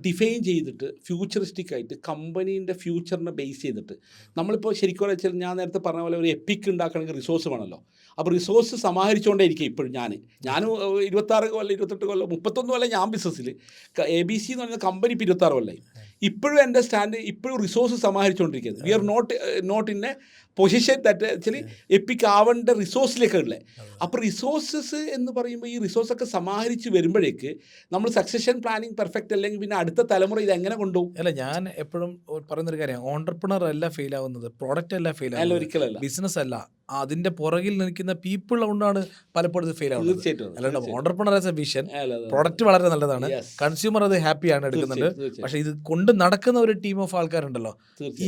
ഡിഫൈൻ ചെയ്തിട്ട് ഫ്യൂച്ചറിസ്റ്റിക് ആയിട്ട് കമ്പനീൻ്റെ ഫ്യൂച്ചറിനെ ബേസ് ചെയ്തിട്ട് നമ്മളിപ്പോൾ ശരിക്കും വെച്ചാൽ ഞാൻ നേരത്തെ പറഞ്ഞ പോലെ ഒരു എപ്പിക് ഉണ്ടാക്കണമെങ്കിൽ റിസോഴ്സ് വേണമല്ലോ. അപ്പോൾ റിസോഴ്സ് സമാഹരിച്ചുകൊണ്ടേ ഇരിക്കും. ഇപ്പോഴും ഞാൻ 26 കൊല്ലം 28 കൊല്ലം 31 കൊല്ലം ഞാൻ ബിസിനസ്സിൽ ABC എന്ന് പറയുന്ന കമ്പനി ഇപ്പോൾ 26 കൊല്ലമായി. ഇപ്പോഴും എൻ്റെ സ്റ്റാൻഡ് ഇപ്പോഴും റിസോഴ്സ് സമാഹരിച്ചുകൊണ്ടിരിക്കുന്നത്. We are not in a position that actually epic ആവേണ്ട റിസോഴ്സിലേക്കുള്ളേ. അപ്പോൾ റിസോഴ്സസ് എന്ന് പറയുമ്പോൾ ഈ റിസോഴ്സൊക്കെ സമാഹരിച്ച് വരുമ്പോഴേക്ക് നമ്മൾ സക്സഷൻ പ്ലാനിങ് പെർഫെക്റ്റ് അല്ലെങ്കിൽ പിന്നെ അടുത്ത തലമുറ ഇത് എങ്ങനെ കൊണ്ടുപോകും? അല്ല, ഞാൻ എപ്പോഴും പറയുന്നൊരു കാര്യം, ഓൺടർപ്രണർ അല്ല ഫെയിൽ ആവുന്നത്, പ്രോഡക്റ്റ് അല്ല ഫെയിൽ അല്ല, ആവുന്നത്, ഒരിക്കലല്ല. ബിസിനസ് അല്ല, അതിന്റെ പുറകിൽ നിൽക്കുന്ന പീപ്പിൾ കൊണ്ടാണ് പലപ്പോഴും ഇത് ഫെയിൽ ആവുന്നത്. തീർച്ചയായിട്ടും. അല്ലാണ്ട് ഓൺടർപ്രണർ ആസ് എ വിഷൻ, അല്ല, പ്രോഡക്റ്റ് വളരെ നല്ലതാണ്, Yes. കൺസ്യൂമർ അത് ഹാപ്പിയാണ് എടുക്കുന്നുണ്ട്. തീർച്ചയായിട്ടും. പക്ഷെ ഇത് കൊണ്ട് നടക്കുന്ന ഒരു ടീം ഓഫ് ആൾക്കാരുണ്ടല്ലോ,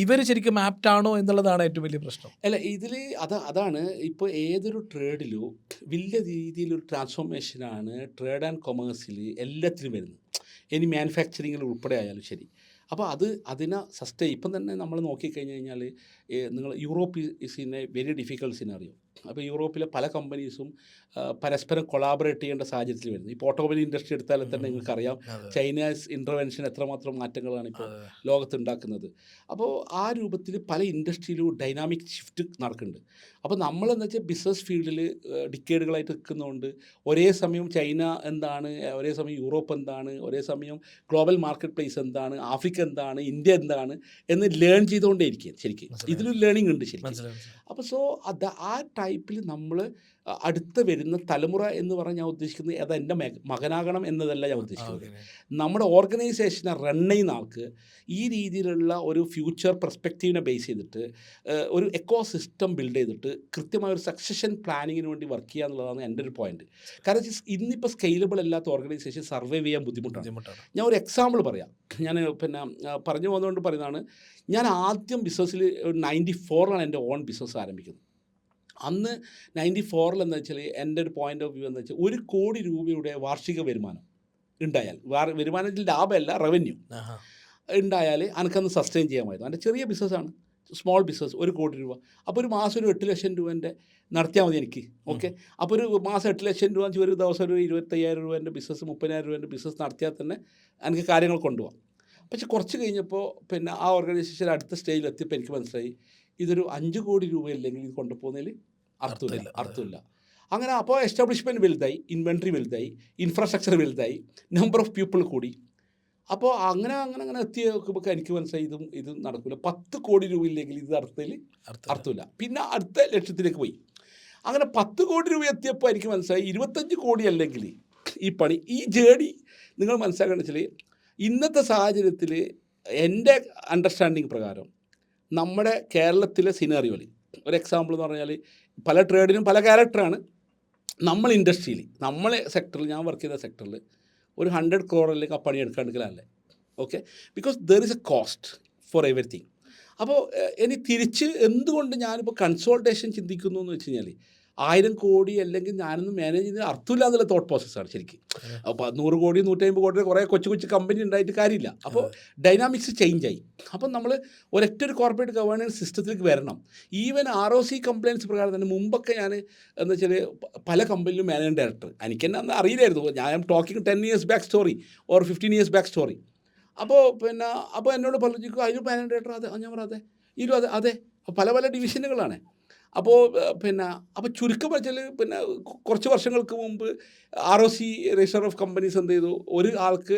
ഇവർ ശരിക്കും ആപ്റ്റ് ആണോ എന്നുള്ളതാണ് ഏറ്റവും വലിയ പ്രശ്നം. അല്ല, ഇതിൽ അതാണ് ഇപ്പോൾ ഏതൊരു ട്രേഡിലും വലിയ രീതിയിലൊരു ട്രാൻസ്ഫോർമേഷനാണ് ട്രേഡ് ആൻഡ് കൊമേഴ്സിൽ എല്ലാത്തിലും വരുന്നത്. ഇനി മാനുഫാക്ചറിങ്ങിൽ ഉൾപ്പെടെ ആയാലും ശരി. അപ്പോൾ അതിനെ സസ്റ്റെയിൻ ഇപ്പം തന്നെ നമ്മൾ നോക്കിക്കഴിഞ്ഞ് കഴിഞ്ഞാൽ നിങ്ങൾ Europe is in A very difficult scenario. അപ്പോൾ യൂറോപ്പിലെ പല കമ്പനീസും പരസ്പരം കൊളാബറേറ്റ് ചെയ്യേണ്ട സാഹചര്യത്തിൽ വരുന്നത്. ഇപ്പോൾ ഓട്ടോമൊബൈൽ ഇൻഡസ്ട്രി എടുത്താൽ തന്നെ നിങ്ങൾക്കറിയാം ചൈനീസ് ഇൻ്റർവെൻഷൻ എത്രമാത്രം മാറ്റങ്ങളാണ് ഇപ്പോൾ ലോകത്തുണ്ടാക്കുന്നത്. അപ്പോൾ ആ രൂപത്തിൽ പല ഇൻഡസ്ട്രിയിലും ഡൈനാമിക് ഷിഫ്റ്റ് നടക്കുന്നുണ്ട്. അപ്പോൾ നമ്മളെന്ന് വെച്ചാൽ ബിസിനസ് ഫീൽഡിൽ ഡിക്കേഡുകളായിട്ട് നിൽക്കുന്നതുകൊണ്ട് ഒരേ സമയം ചൈന എന്താണ്, ഒരേ സമയം യൂറോപ്പ് എന്താണ്, ഒരേ സമയം ഗ്ലോബൽ മാർക്കറ്റ് പ്ലേസ് എന്താണ്, ആഫ്രിക്ക എന്താണ്, ഇന്ത്യ എന്താണ് എന്ന് ലേൺ ചെയ്തുകൊണ്ടേ ഇരിക്കുക. ശരിക്കും ഇതിലൊരു ലേണിംഗ് ഉണ്ട് ശരിക്കും. അപ്പോൾ ആ ടൈപ്പിൽ നമ്മൾ അടുത്ത വരുന്ന തലമുറ എന്ന് പറഞ്ഞാൽ ഞാൻ ഉദ്ദേശിക്കുന്നത് അത് എൻ്റെ മകനാകണം എന്നതല്ല ഞാൻ ഉദ്ദേശിക്കുന്നത്. നമ്മുടെ ഓർഗനൈസേഷനെ റൺ ചെയ്യുന്ന ആൾക്ക് ഈ രീതിയിലുള്ള ഒരു ഫ്യൂച്ചർ പെർസ്പെക്റ്റീവിനെ ബേസ് ചെയ്തിട്ട് ഒരു എക്കോ സിസ്റ്റം ബിൽഡ് ചെയ്തിട്ട് കൃത്യമായ ഒരു സക്സഷൻ പ്ലാനിങ്ങിന് വേണ്ടി വർക്ക് ചെയ്യുക എന്നുള്ളതാണ് എൻ്റെ ഒരു പോയിന്റ്. കാരണം ഇന്നിപ്പോൾ സ്കെയിലബിൾ അല്ലാത്ത ഓർഗനൈസേഷൻ സർവൈവ് ചെയ്യാൻ ബുദ്ധിമുട്ടാണ്. ഞാൻ ഒരു എക്സാമ്പിൾ പറയാം. ഞാൻ പറഞ്ഞു പോകുന്നതുകൊണ്ട് പറയുന്നതാണ്. ഞാൻ ആദ്യം ബിസിനസ്സിൽ 94 എൻ്റെ ഓൺ ബിസിനസ് ആരംഭിക്കുന്നത്. അന്ന് 94 എന്താ വെച്ചാൽ എൻ്റെ ഒരു പോയിൻ്റ് ഓഫ് വ്യൂ എന്ന് വെച്ചാൽ 1 കോടി രൂപയുടെ വാർഷിക വരുമാനം ഉണ്ടായാൽ, വരുമാനത്തിൽ ലാഭമല്ല റവന്യൂ ഉണ്ടായാൽ എനിക്കന്ന് സസ്റ്റെയിൻ ചെയ്യാമായിരുന്നു. എൻ്റെ ചെറിയ ബിസിനസ്സാണ്, സ്മോൾ ബിസിനസ്, 1 കോടി രൂപ. അപ്പോൾ ഒരു മാസം ഒരു 8 ലക്ഷം രൂപേൻ്റെ നടത്തിയാൽ മതി എനിക്ക്. ഓക്കെ, അപ്പോൾ ഒരു മാസം 8 ലക്ഷം രൂപ, ഒരു ദിവസം ഒരു 25,000 രൂപേൻ്റെ ബിസിനസ്, 30,000 രൂപേൻ്റെ ബിസിനസ് നടത്തിയാൽ തന്നെ എനിക്ക് കാര്യങ്ങൾ കൊണ്ടുപോകാം. പക്ഷെ കുറച്ച് കഴിഞ്ഞപ്പോൾ ആ ഓർഗനൈസേഷൻ അടുത്ത സ്റ്റേജിലെത്തിയപ്പോൾ എനിക്ക് മനസ്സിലായി ഇതൊരു 5 കോടി രൂപയില്ലെങ്കിൽ ഇത് കൊണ്ടുപോകുന്നതിൽ അർത്ഥമില്ല. അങ്ങനെ അപ്പോൾ എസ്റ്റാബ്ലിഷ്മെൻറ്റ് വലുതായി, ഇൻവെൻട്രി വലുതായി, ഇൻഫ്രാസ്ട്രക്ചർ വലുതായി, നമ്പർ ഓഫ് പീപ്പിൾ കൂടി. അപ്പോൾ അങ്ങനെ എത്തി നോക്കുമ്പോൾ എനിക്ക് മനസ്സിലായി ഇത് നടക്കില്ല. 10 കോടി രൂപയില്ലെങ്കിൽ ഇത് അർത്ഥമില്ല. പിന്നെ അടുത്ത ലക്ഷ്യത്തിലേക്ക് പോയി. അങ്ങനെ 10 കോടി രൂപ എത്തിയപ്പോൾ എനിക്ക് മനസ്സിലായി 25 കോടി അല്ലെങ്കിൽ ഈ പണി, ഈ ജേണി നിങ്ങൾ മനസ്സിലാക്കേണ്ട വെച്ചാൽ ഇന്നത്തെ സാഹചര്യത്തിൽ എൻ്റെ അണ്ടർസ്റ്റാൻഡിങ് പ്രകാരം നമ്മുടെ കേരളത്തിലെ സിനാറിയോയിൽ ഒരു എക്സാമ്പിൾ എന്ന് പറഞ്ഞാൽ പല ട്രേഡിനും പല ക്യാരക്ടറാണ്. നമ്മൾ ഇൻഡസ്ട്രിയിൽ, നമ്മളെ സെക്ടറിൽ, ഞാൻ വർക്ക് ചെയ്ത സെക്ടറിൽ ഒരു 100 crore ആ പണി എടുക്കാണ്ടിരിക്കലല്ലേ. Okay, because there is a cost for everything. അപ്പോൾ ഇനി തിരിച്ച് എന്തുകൊണ്ട് ഞാനിപ്പോൾ കൺസോൾട്ടേഷൻ ചിന്തിക്കുന്നു എന്ന് വെച്ച് കഴിഞ്ഞാൽ 1000 കോടി അല്ലെങ്കിൽ ഞാനൊന്നും മാനേജ് ചെയ്യുന്നത് അർത്ഥമില്ല എന്നുള്ള തോട്ട് പ്രോസസ്സാണ് ശരിക്കും. അപ്പോൾ 100 കോടി 150 കോടി കുറേ കൊച്ചു കമ്പനി ഉണ്ടായിട്ട് കാര്യമില്ല. അപ്പോൾ ഡൈനാമിക്സ് ചേഞ്ചായി. അപ്പം നമ്മൾ ഒരൊറ്റ ഒരു ഗവേണൻസ് സിസ്റ്റത്തിലേക്ക് വരണം. ഈവൻ ROC കംപ്ലയിൻസ് പ്രകാരം തന്നെ മുമ്പൊക്കെ ഞാൻ എന്താ വെച്ചാൽ പല കമ്പനിയിലും മാനേജിങ് ഡയറക്ടർ, എനിക്ക് തന്നെ അന്ന് അറിയില്ലായിരുന്നു. ഞാൻ talking 10 years back story or 15 years back story. അപ്പോൾ എന്നോട് പറഞ്ഞു അതിന് മാനേജ് ഡയറക്ടർ അതെ ഞാൻ പറഞ്ഞു അതെ ഇതിലും അതെ അതെ പല പല ഡിവിഷനുകളാണ്. അപ്പോൾ ചുരുക്കം വെച്ചാൽ കുറച്ച് വർഷങ്ങൾക്ക് മുമ്പ് ROC രജിസ്റ്റർ ഓഫ് കമ്പനീസ് എന്ത് ചെയ്തു, ഒരു ആൾക്ക്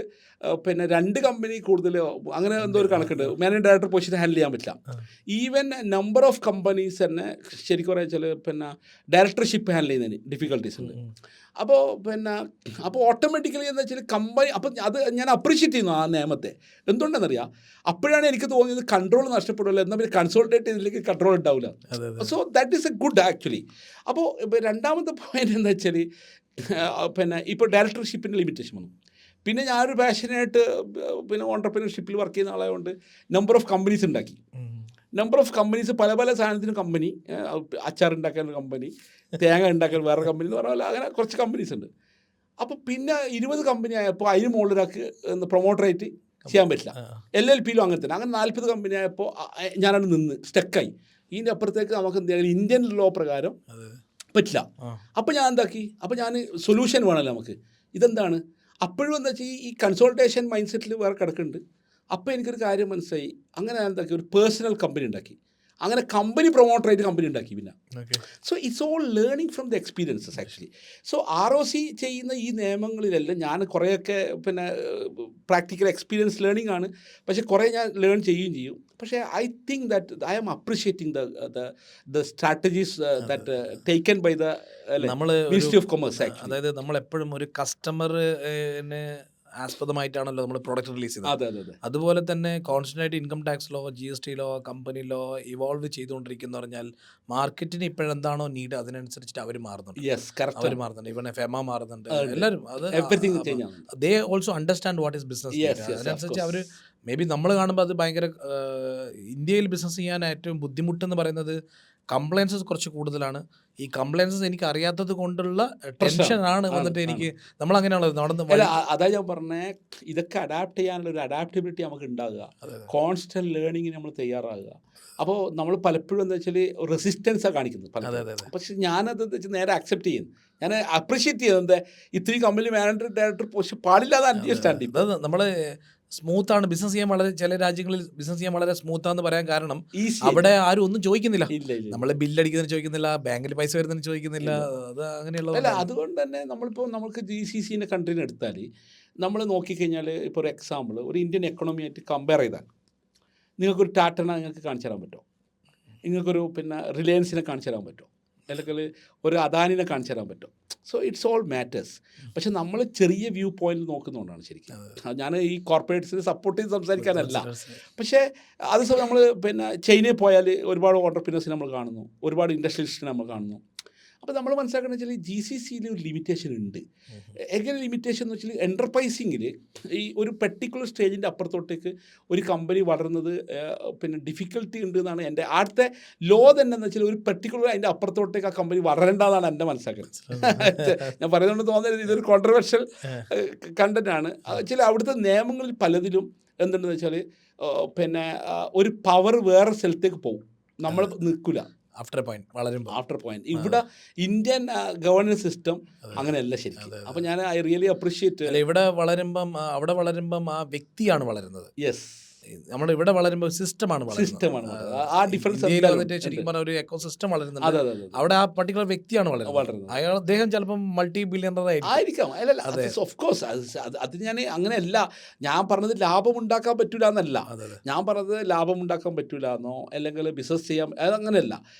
2 കമ്പനി കൂടുതൽ അങ്ങനെ എന്തോ ഒരു കണക്കുണ്ട്, മാനേജിംഗ് ഡയറക്ടർ പൊസിഷൻ ഹാൻഡിൽ ചെയ്യാൻ പറ്റില്ല. ഈവൻ നമ്പർ ഓഫ് കമ്പനീസ് തന്നെ ശരിക്കും പറയാ വെച്ചാൽ ഡയറക്ടർഷിപ്പ് ഹാൻഡിൽ ചെയ്യുന്നതിന് ഡിഫിക്കൽട്ടീസ് ഉണ്ട്. അപ്പോൾ ഓട്ടോമാറ്റിക്കലി എന്ന് വെച്ചാൽ കമ്പനി, അപ്പം അത് ഞാൻ അപ്രീഷിയേറ്റ് ചെയ്യുന്നു ആ നിയമത്തെ. എന്തുകൊണ്ടെന്നറിയാം, അപ്പോഴാണ് എനിക്ക് തോന്നിയത് കൺട്രോൾ നഷ്ടപ്പെടുമല്ലോ, എന്നാൽ പിന്നെ കൺസോൾട്ടേറ്റ് ചെയ്തില്ലെങ്കിൽ കൺട്രോൾ ഉണ്ടാവില്ല. So that is A good actually. അപ്പോൾ രണ്ടാമത്തെ പോയിന്റ് എന്താ വെച്ചാൽ ഇപ്പോൾ ഡയറക്ടർഷിപ്പിൻ്റെ ലിമിറ്റേഷൻ വന്നു. പിന്നെ ഞാനൊരു പാഷനായിട്ട് ഓൺട്രപ്രീനർഷിപ്പിൽ വർക്ക് ചെയ്യുന്ന ആളായതുകൊണ്ട് നമ്പർ ഓഫ് കമ്പനീസ് ഉണ്ടാക്കി. നമ്പർ ഓഫ് കമ്പനീസ് പല പല സാധനത്തിനും കമ്പനി, അച്ചാർ ഉണ്ടാക്കാൻ ഒരു കമ്പനി, തേങ്ങ ഉണ്ടാക്കാൻ വേറെ കമ്പനി എന്ന് പറഞ്ഞാൽ അങ്ങനെ കുറച്ച് കമ്പനീസ് ഉണ്ട്. അപ്പോൾ 20 കമ്പനി ആയപ്പോൾ അതിന് മുകളിലൊരാൾക്ക് പ്രൊമോട്ടറായിട്ട് ചെയ്യാൻ പറ്റില്ല. LLPയിലും അങ്ങനെ തന്നെ. അങ്ങനെ 40 കമ്പനി ആയപ്പോൾ ഞാനത് നിന്ന് സ്റ്റക്കായി. ഇതിൻ്റെ അപ്പുറത്തേക്ക് നമുക്ക് എന്തെങ്കിലും ഇന്ത്യൻ ലോ പ്രകാരം പറ്റില്ല. അപ്പോൾ ഞാൻ എന്താക്കി, അപ്പോൾ ഞാൻ സൊല്യൂഷൻ വേണമല്ലോ നമുക്ക്. ഇതെന്താണ് അപ്പോഴും എന്താ വെച്ചാൽ ഈ കൺസോൾട്ടേഷൻ മൈൻഡ് സെറ്റിൽ വേറെ കിടക്കുന്നുണ്ട്. അപ്പോൾ എനിക്കൊരു കാര്യം മനസ്സിലായി. അങ്ങനെ ഞാൻ എന്താക്കി, ഒരു പേഴ്സണൽ കമ്പനി ഉണ്ടാക്കി. അങ്ങനെ കമ്പനി പ്രൊമോട്ടറായിട്ട് കമ്പനി ഉണ്ടാക്കി. പിന്നെ so it's all learning from the experiences actually. So ROC ചെയ്യുന്ന ഈ നിയമങ്ങളിലെല്ലാം ഞാൻ കുറേയൊക്കെ പ്രാക്ടിക്കൽ എക്സ്പീരിയൻസ് ലേണിംഗ് ആണ്, പക്ഷേ കുറേ ഞാൻ ലേൺ ചെയ്യുകയും ചെയ്യും. പക്ഷേ I think that I am appreciating the strategies that taken by the ministry of commerce. അതായത് നമ്മളെപ്പോഴും ഒരു കസ്റ്റമറിന് ആസ്പദമായിട്ടാണല്ലോ നമ്മൾ പ്രോഡക്റ്റ് റിലീസ് ചെയ്യുന്നത്. അതുപോലെ തന്നെ കോൺസ്റ്റന്റ് ആയിട്ട് income tax law, GST law, company law evolve ചെയ്തുകൊണ്ടിരിക്കുന്ന പറഞ്ഞാൽ മാർക്കറ്റിന് ഇപ്പോഴെന്താണോ നീഡ് അതിനനുസരിച്ചിട്ട് അവർ മാറുന്നുണ്ട്. ഇവൺ FEMA മാറുന്നുണ്ട്. എല്ലാവരും they also understand what is business. അതിനനുസരിച്ച് അവർ മേ ബി നമ്മൾ കാണുമ്പോൾ അത് ഭയങ്കര ഇന്ത്യയിൽ ബിസിനസ് ചെയ്യാൻ ഏറ്റവും ബുദ്ധിമുട്ടെന്ന് പറയുന്നത് കംപ്ലയൻസസ് കുറച്ച് കൂടുതലാണ്. ഈ കംപ്ലയൻസസ് എനിക്ക് അറിയാത്തത് കൊണ്ടുള്ള ടെൻഷനാണ് വന്നിട്ട് എനിക്ക് നമ്മളങ്ങനെയാണല്ലോ നടന്ന്. അതാ ഞാൻ പറഞ്ഞേ, ഇതൊക്കെ അഡാപ്റ്റ് ചെയ്യാനുള്ള ഒരു അഡാപ്റ്റബിലിറ്റി നമുക്ക് ഉണ്ടാകുക, കോൺസ്റ്റന്റ് ലേണിങ്ങിന് നമ്മൾ തയ്യാറാകുക. അപ്പോൾ നമ്മൾ പലപ്പോഴും എന്താ വെച്ചാൽ റെസിസ്റ്റൻസാണ് കാണിക്കുന്നത്. പക്ഷെ ഞാനത് എന്താ വെച്ചാൽ നേരെ അക്സെപ്റ്റ് ചെയ്യുന്നു. ഞാൻ അപ്രീഷിയേറ്റ് ചെയ്യുന്നത് ഇത്രയും കമ്പനി മാനേജർ ഡയറക്ടർ പോസ്റ്റ് പാടില്ലാതെ അണ്ടർസ്റ്റാൻഡ് ചെയ്യും. നമ്മൾ സ്മൂത്താണ് ബിസിനസ് ചെയ്യാൻ, വളരെ ചില രാജ്യങ്ങളിൽ ബിസിനസ് ചെയ്യാൻ വളരെ സ്മൂത്താന്ന് പറയാൻ കാരണം അവിടെ ആരും ഒന്നും ചോദിക്കുന്നില്ല. നമ്മൾ ബില്ലടിക്കുന്നതിന് ചോദിക്കുന്നില്ല, ബാങ്കിൽ പൈസ വരുന്നതിന് ചോദിക്കുന്നില്ല. അത് അങ്ങനെയുള്ള അല്ല. അതുകൊണ്ട് തന്നെ നമുക്ക് GCC കൺട്രീനെ എടുത്താൽ നമ്മൾ നോക്കിക്കഴിഞ്ഞാൽ, ഇപ്പോൾ ഒരു എക്സാമ്പിൾ ഒരു ഇന്ത്യൻ എക്കണോമി ആയിട്ട് കമ്പയർ ചെയ്താൽ നിങ്ങൾക്കൊരു ടാറ്റനെ നിങ്ങൾക്ക് കാണിച്ചു തരാൻ പറ്റുമോ? നിങ്ങൾക്കൊരു റിലയൻസിനെ കാണിച്ചു തരാൻ പറ്റുമോ? അല്ലെങ്കിൽ ഒരു അദാനിനെ കാണിച്ചു തരാൻ പറ്റും. So it's all matters. പക്ഷെ നമ്മൾ ചെറിയ വ്യൂ പോയിന്റ് നോക്കുന്നതുകൊണ്ടാണ് ശരിക്കും. ഞാൻ ഈ കോർപ്പറേറ്റ്സിനെ സപ്പോർട്ട് ചെയ്ത് സംസാരിക്കാനല്ല. പക്ഷേ അത് നമ്മൾ ചൈനയിൽ പോയാൽ ഒരുപാട് ഓൺട്രപ്രീനേഴ്സിനെ നമ്മൾ കാണുന്നു, ഒരുപാട് ഇൻഡസ്ട്രിയലിസ്റ്റിനെ നമ്മൾ കാണുന്നു. അപ്പോൾ നമ്മൾ മനസ്സിലാക്കുന്നത് വെച്ചാൽ GCCയിൽ ഒരു ലിമിറ്റേഷൻ ഉണ്ട്. എങ്ങനെ ലിമിറ്റേഷൻ എന്ന് വെച്ചാൽ എൻ്റർപ്രൈസിങ്ങിൽ ഈ ഒരു പെർട്ടിക്കുലർ സ്റ്റേജിൻ്റെ അപ്പുറത്തോട്ടേക്ക് ഒരു കമ്പനി വളരുന്നത് ഡിഫിക്കൽട്ടി ഉണ്ട് എന്നാണ് എൻ്റെ അടുത്ത ലോ തന്നെ. എന്ന് വെച്ചാൽ ഒരു പെർട്ടിക്കുലർ അതിൻ്റെ അപ്പുറത്തോട്ടേക്ക് ആ കമ്പനി വളരേണ്ടതാണ് എൻ്റെ മനസ്സിലാക്കുന്നത്. ഞാൻ പറയുന്നതുകൊണ്ട് തോന്നരുത് ഇതൊരു കോൺട്രവേഴ്ഷ്യൽ കണ്ടൻ്റാണ്. ചില അവിടുത്തെ നിയമങ്ങളിൽ പലതിലും എന്തുണ്ടെന്ന് വെച്ചാൽ ഒരു പവർ വേറെ സ്ഥലത്തേക്ക് പോകും, നമ്മൾ നിൽക്കില്ല ആഫ്റ്റർ പോയിന്റ്. ഇവിടെ ഇന്ത്യൻ ഗവർണൻസ് സിസ്റ്റം അങ്ങനെയല്ല ശരിക്കും. അപ്പോൾ ഞാൻ ഐ റിയലി അപ്രീഷിയേറ്റ്. ഇവിടെ അവിടെ വളരുമ്പം ആ വ്യക്തിയാണ് വളരുന്നത്. യെസ്, നമ്മുടെ ഇവിടെ വളരുമ്പോൾ സിസ്റ്റമാണ് ആ ഡിഫറൻസ്. ശരിക്കും പറഞ്ഞ ഒരു എക്കോ സിസ്റ്റം വളരുന്നുണ്ട്. അവിടെ ആ പർട്ടിക്കുലർ വ്യക്തിയാണ് വളരുന്നത്. അദ്ദേഹം ചിലപ്പം മൾട്ടി ബില്യണർ ആയിരിക്കാം. അല്ല, ഓഫ് കോഴ്സ് അത് ഞാൻ അങ്ങനെയല്ല ഞാൻ പറഞ്ഞത് ലാഭം ഉണ്ടാക്കാൻ പറ്റൂല എന്നല്ല. ഞാൻ പറഞ്ഞത് ലാഭം ഉണ്ടാക്കാൻ പറ്റൂല എന്നോ അല്ലെങ്കിൽ ബിസിനസ് ചെയ്യാൻ, അതങ്ങനെയല്ല.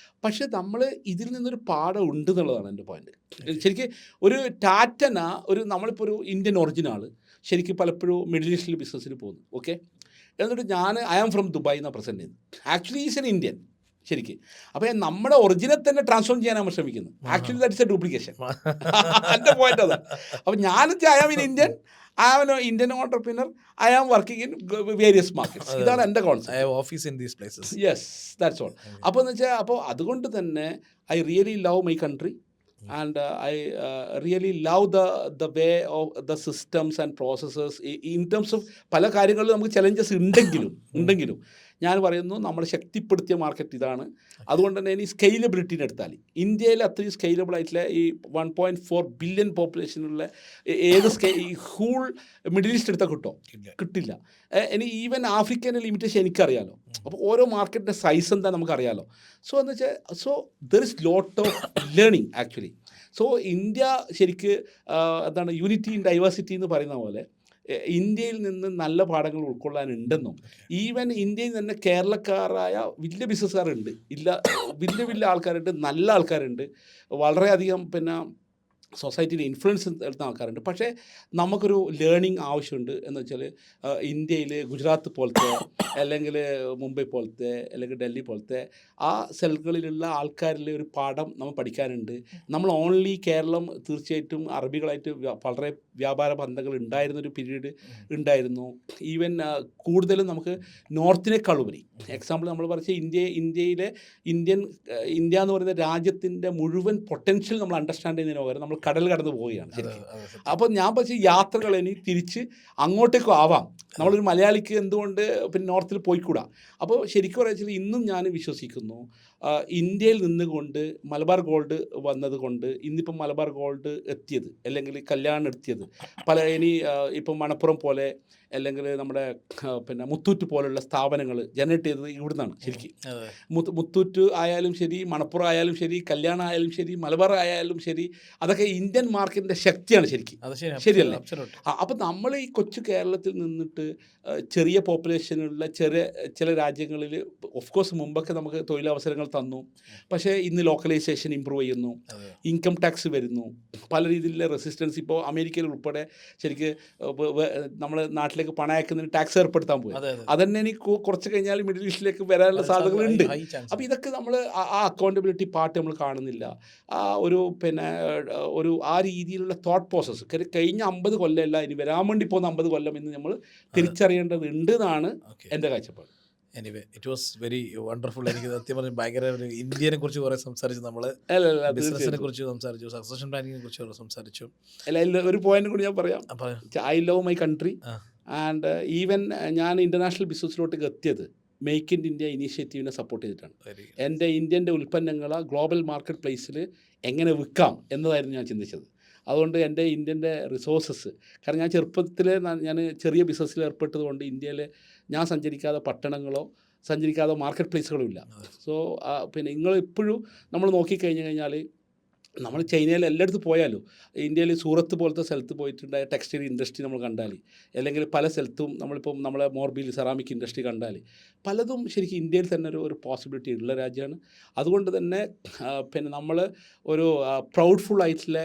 പക്ഷെ നമ്മൾ ഇതിൽ നിന്നൊരു പാഠം ഉണ്ട് എന്നുള്ളതാണ് എൻ്റെ പോയിന്റ്. ശരിക്കും ഒരു ടാറ്റന നമ്മളിപ്പോൾ ഒരു ഇന്ത്യൻ ഒറിജിനാൾ ശരിക്കും പലപ്പോഴും മിഡിൽ ഈസ്റ്റിൽ ബിസിനസ്സിന് പോകുന്നു. ഓക്കെ, എന്നിട്ട് ഐ ആം ഫ്രം ദുബായ് എന്നാണ് പ്രസൻറ്റ് ചെയ്യുന്നത്. ആക്ച്വലി ഈസ് എൻ ഇന്ത്യൻ ശരിക്കും. അപ്പോൾ നമ്മുടെ ഒറിജിനെ തന്നെ ട്രാൻസ്ഫോം ചെയ്യാനാണ് ശ്രമിക്കുന്നത്. Actually that is a duplication. എൻ്റെ പോയിന്റ് അതാണ്. അപ്പോൾ I am in Indian, I am an Indian entrepreneur, I am working in various markets. ഇതാണ് എൻ്റെ concept. Office in these places. Yes, that's all. അപ്പോൾ എന്ന് വെച്ചാൽ അതുകൊണ്ട് തന്നെ I really love my country. And I really love the way of the systems and processes in terms of പല കാര്യങ്ങളിലും നമുക്ക് ചലഞ്ചസ് ഉണ്ടെങ്കിലും ഞാൻ പറയുന്നു നമ്മൾ ശക്തിപ്പെടുത്തിയ മാർക്കറ്റ് ഇതാണ്. അതുകൊണ്ട് തന്നെ ഇനി സ്കെയിലബിലിറ്റിനെ എടുത്താൽ ഇന്ത്യയിൽ അത്രയും സ്കെയിലബിൾ ആയിട്ടുള്ള ഈ 1.4 ബില്യൺ പോപ്പുലേഷനുള്ള ഏത് ഈ ഹൂൾ മിഡിൽ ഈസ്റ്റ് എടുത്താൽ കിട്ടില്ല. ഇനി ഈവൻ ആഫ്രിക്കൻ്റെ ലിമിറ്റേഷൻ എനിക്കറിയാലോ. അപ്പോൾ ഓരോ മാർക്കറ്റിൻ്റെ സൈസ് എന്താ നമുക്കറിയാലോ. സോ എന്ന് വെച്ചാൽ there is lot of learning actually. So India ശരിക്ക് എന്താണ് യൂണിറ്റി ഇൻ ഡൈവേഴ്സിറ്റി എന്ന് പറയുന്ന പോലെ ഇന്ത്യയിൽ നിന്ന് നല്ല പാഠങ്ങൾ ഉൾക്കൊള്ളാനുണ്ടെന്നും ഈവൻ ഇന്ത്യയിൽ തന്നെ കേരളക്കാരായ വലിയ ബിസിനസ്സുകാരുണ്ട്, വലിയ ആൾക്കാരുണ്ട്, നല്ല ആൾക്കാരുണ്ട്, വളരെയധികം സൊസൈറ്റിയിൽ ഇൻഫ്ലുവൻസ് എടുത്ത ആൾക്കാരുണ്ട്. പക്ഷേ നമുക്കൊരു ലേണിംഗ് ആവശ്യമുണ്ട്. എന്ന് വെച്ചാൽ ഇന്ത്യയിൽ ഗുജറാത്ത് പോലത്തെ അല്ലെങ്കിൽ മുംബൈ പോലത്തെ അല്ലെങ്കിൽ ഡൽഹി പോലത്തെ ആ സ്ഥലങ്ങളിലുള്ള ആൾക്കാരിലെ ഒരു പാഠം നമ്മൾ പഠിക്കാനുണ്ട്. നമ്മൾ ഓൺലി കേരളം തീർച്ചയായിട്ടും അറബികളായിട്ട് വളരെ വ്യാപാര ബന്ധങ്ങൾ ഉണ്ടായിരുന്നൊരു പീരീഡ് ഉണ്ടായിരുന്നു. ഈവൻ കൂടുതലും നമുക്ക് നോർത്തിനേക്കാളുപരി എക്സാമ്പിൾ നമ്മൾ പറഞ്ഞ ഇന്ത്യ എന്ന് പറയുന്ന രാജ്യത്തിൻ്റെ മുഴുവൻ പൊട്ടൻഷ്യൽ നമ്മൾ അണ്ടർസ്റ്റാൻഡ് ചെയ്യുന്നതിന് പകരം നമ്മൾ കടൽ കടന്ന് പോവുകയാണ് ശരിക്കും. അപ്പോൾ ഞാൻ പക്ഷേ യാത്രകൾ ഇനി തിരിച്ച് അങ്ങോട്ടേക്കും ആവാം. നമ്മളൊരു മലയാളിക്ക് എന്തുകൊണ്ട് നോർത്തിൽ പോയിക്കൂടാ. അപ്പോൾ ശരിക്കും പറയാച്ചാൽ ഇന്നും ഞാൻ വിശ്വസിക്കുന്നു ഇന്ത്യയിൽ നിന്നുകൊണ്ട് മലബാർ ഗോൾഡ് വന്നതുകൊണ്ട് ഇന്നിപ്പം മലബാർ ഗോൾഡ് എത്തിയത് അല്ലെങ്കിൽ കല്യാണം എത്തിയത് ഇപ്പം മണപ്പുറം പോലെ അല്ലെങ്കിൽ നമ്മുടെ മുത്തൂറ്റ് പോലുള്ള സ്ഥാപനങ്ങൾ ജനറേറ്റ് ചെയ്തത് ഇവിടുന്നാണ് ശരിക്കും. മുത്തൂറ്റ് ആയാലും ശരി, മണപ്പുറം ആയാലും ശരി, കല്യാണം ആയാലും ശരി, മലബാർ ആയാലും ശരി, അതൊക്കെ ഇന്ത്യൻ മാർക്കറ്റിൻ്റെ ശക്തിയാണ് ശരിക്കും. ശരിയല്ലേ? അപ്പം നമ്മൾ ഈ കൊച്ചു കേരളത്തിൽ നിന്നിട്ട് ചെറിയ പോപ്പുലേഷനുള്ള ചില രാജ്യങ്ങളിൽ ഓഫ് കോഴ്സ് മുമ്പൊക്കെ നമുക്ക് തൊഴിലവസരങ്ങൾ തന്നു. പക്ഷേ ഇന്ന് ലോക്കലൈസേഷൻ ഇമ്പ്രൂവ് ചെയ്യുന്നു, ഇൻകം ടാക്സ് വരുന്നു, പല രീതിയിലുള്ള റെസിസ്റ്റൻസ്. ഇപ്പോൾ അമേരിക്കയിൽ ഉൾപ്പെടെ ശരിക്ക് നമ്മൾ നാട്ടിലേക്ക് പണം അയക്കുന്നതിന് ടാക്സ് ഏർപ്പെടുത്താൻ പോയി. അതന്നെ ഇനി കുറച്ച് കഴിഞ്ഞാൽ മിഡിൽ ഈസ്റ്റിലേക്ക് വരാനുള്ള സാധ്യതകളുണ്ട്. അപ്പോൾ ഇതൊക്കെ നമ്മൾ ആ അക്കൗണ്ടബിലിറ്റി പാർട്ട് നമ്മൾ കാണുന്നില്ല. ആ ഒരു ആ രീതിയിലുള്ള തോട്ട് പ്രോസസ്സ് കഴിഞ്ഞ 50 കൊല്ലമല്ല ഇനി വരാൻ വേണ്ടി പോകുന്ന 50 കൊല്ലം എന്ന് നമ്മൾ തിരിച്ചറിയേണ്ടതുണ്ട് എന്നാണ് എൻ്റെ കാഴ്ചപ്പാട്. Anyway it was very wonderful. എനിക്ക് സത്യം പറഞ്ഞാൽ ഭയങ്കര ഇന്ത്യനെ കുറിച്ച് കുറേ സംസാരിച്ചു, നമ്മൾ ബിസിനസിനെ കുറിച്ച് സംസാരിച്ചു, സക്സഷൻ പ്ലാനിങ്ങിനെ കുറിച്ച് സംസാരിച്ചു. ഒരു പോയിന്റ് കൂടി ഞാൻ പറയാം. I love my country and even ഞാൻ ഇൻ്റർനാഷണൽ ബിസിനസ്സിലോട്ട് എത്തിയത് മേക്ക് ഇൻ ഇന്ത്യ ഇനീഷ്യേറ്റീവിനെ സപ്പോർട്ട് ചെയ്തിട്ടാണ്. എൻ്റെ ഇന്ത്യൻ്റെ ഉൽപ്പന്നങ്ങളെ ഗ്ലോബൽ മാർക്കറ്റ് പ്ലേസിൽ എങ്ങനെ വിൽക്കാം എന്നതായിരുന്നു ഞാൻ ചിന്തിച്ചത്. അതുകൊണ്ട് എൻ്റെ ഇന്ത്യൻ്റെ റിസോഴ്സസ്, കാരണം ഞാൻ ചെറുപ്പത്തിൽ ഞാൻ ചെറിയ ബിസിനസ്സിൽ ഏർപ്പെട്ടത് കൊണ്ട് ഇന്ത്യയിൽ ഞാൻ സഞ്ചരിക്കാതെ പട്ടണങ്ങളോ സഞ്ചരിക്കാതെ മാർക്കറ്റ് പ്ലേസുകളും ഇല്ല. സോ നിങ്ങൾ ഇപ്പോഴും നമ്മൾ നോക്കിക്കഴിഞ്ഞ് കഴിഞ്ഞാൽ നമ്മൾ ചൈനയിൽ എല്ലായിടത്തും പോയാലും ഇന്ത്യയിൽ സൂറത്ത് പോലത്തെ സ്ഥലത്ത് പോയിട്ടുണ്ടായ ടെക്സ്റ്റൈൽ ഇൻഡസ്ട്രി നമ്മൾ കണ്ടാൽ, അല്ലെങ്കിൽ പല സ്ഥലത്തും നമ്മളിപ്പം നമ്മളെ മോർബിയിൽ സെറാമിക് ഇൻഡസ്ട്രി കണ്ടാൽ പലതും ശരിക്കും ഇന്ത്യയിൽ തന്നെ ഒരു പോസിബിലിറ്റി ഉള്ള രാജ്യമാണ്. അതുകൊണ്ട് തന്നെ നമ്മൾ ഒരു പ്രൗഡ്ഫുൾ ആയിട്ടുള്ള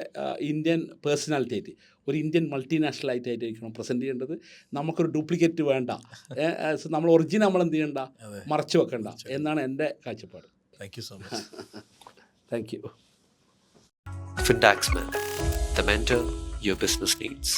ഇന്ത്യൻ പേഴ്സണാലിറ്റി ആയിട്ട്, ഒരു ഇന്ത്യൻ മൾട്ടിനാഷണൽ ആയിട്ടായിരിക്കണം പ്രസൻറ്റ് ചെയ്യേണ്ടത്. നമുക്കൊരു ഡ്യൂപ്ലിക്കേറ്റ് വേണ്ട, നമ്മൾ ഒറിജിനൽ നമ്മൾ എന്ത് ചെയ്യണ്ട, മറച്ചു വെക്കണ്ട എന്നാണ് എൻ്റെ കാഴ്ചപ്പാട്. Thank you so much. Thank you. Fintaxman, the mentor your business needs.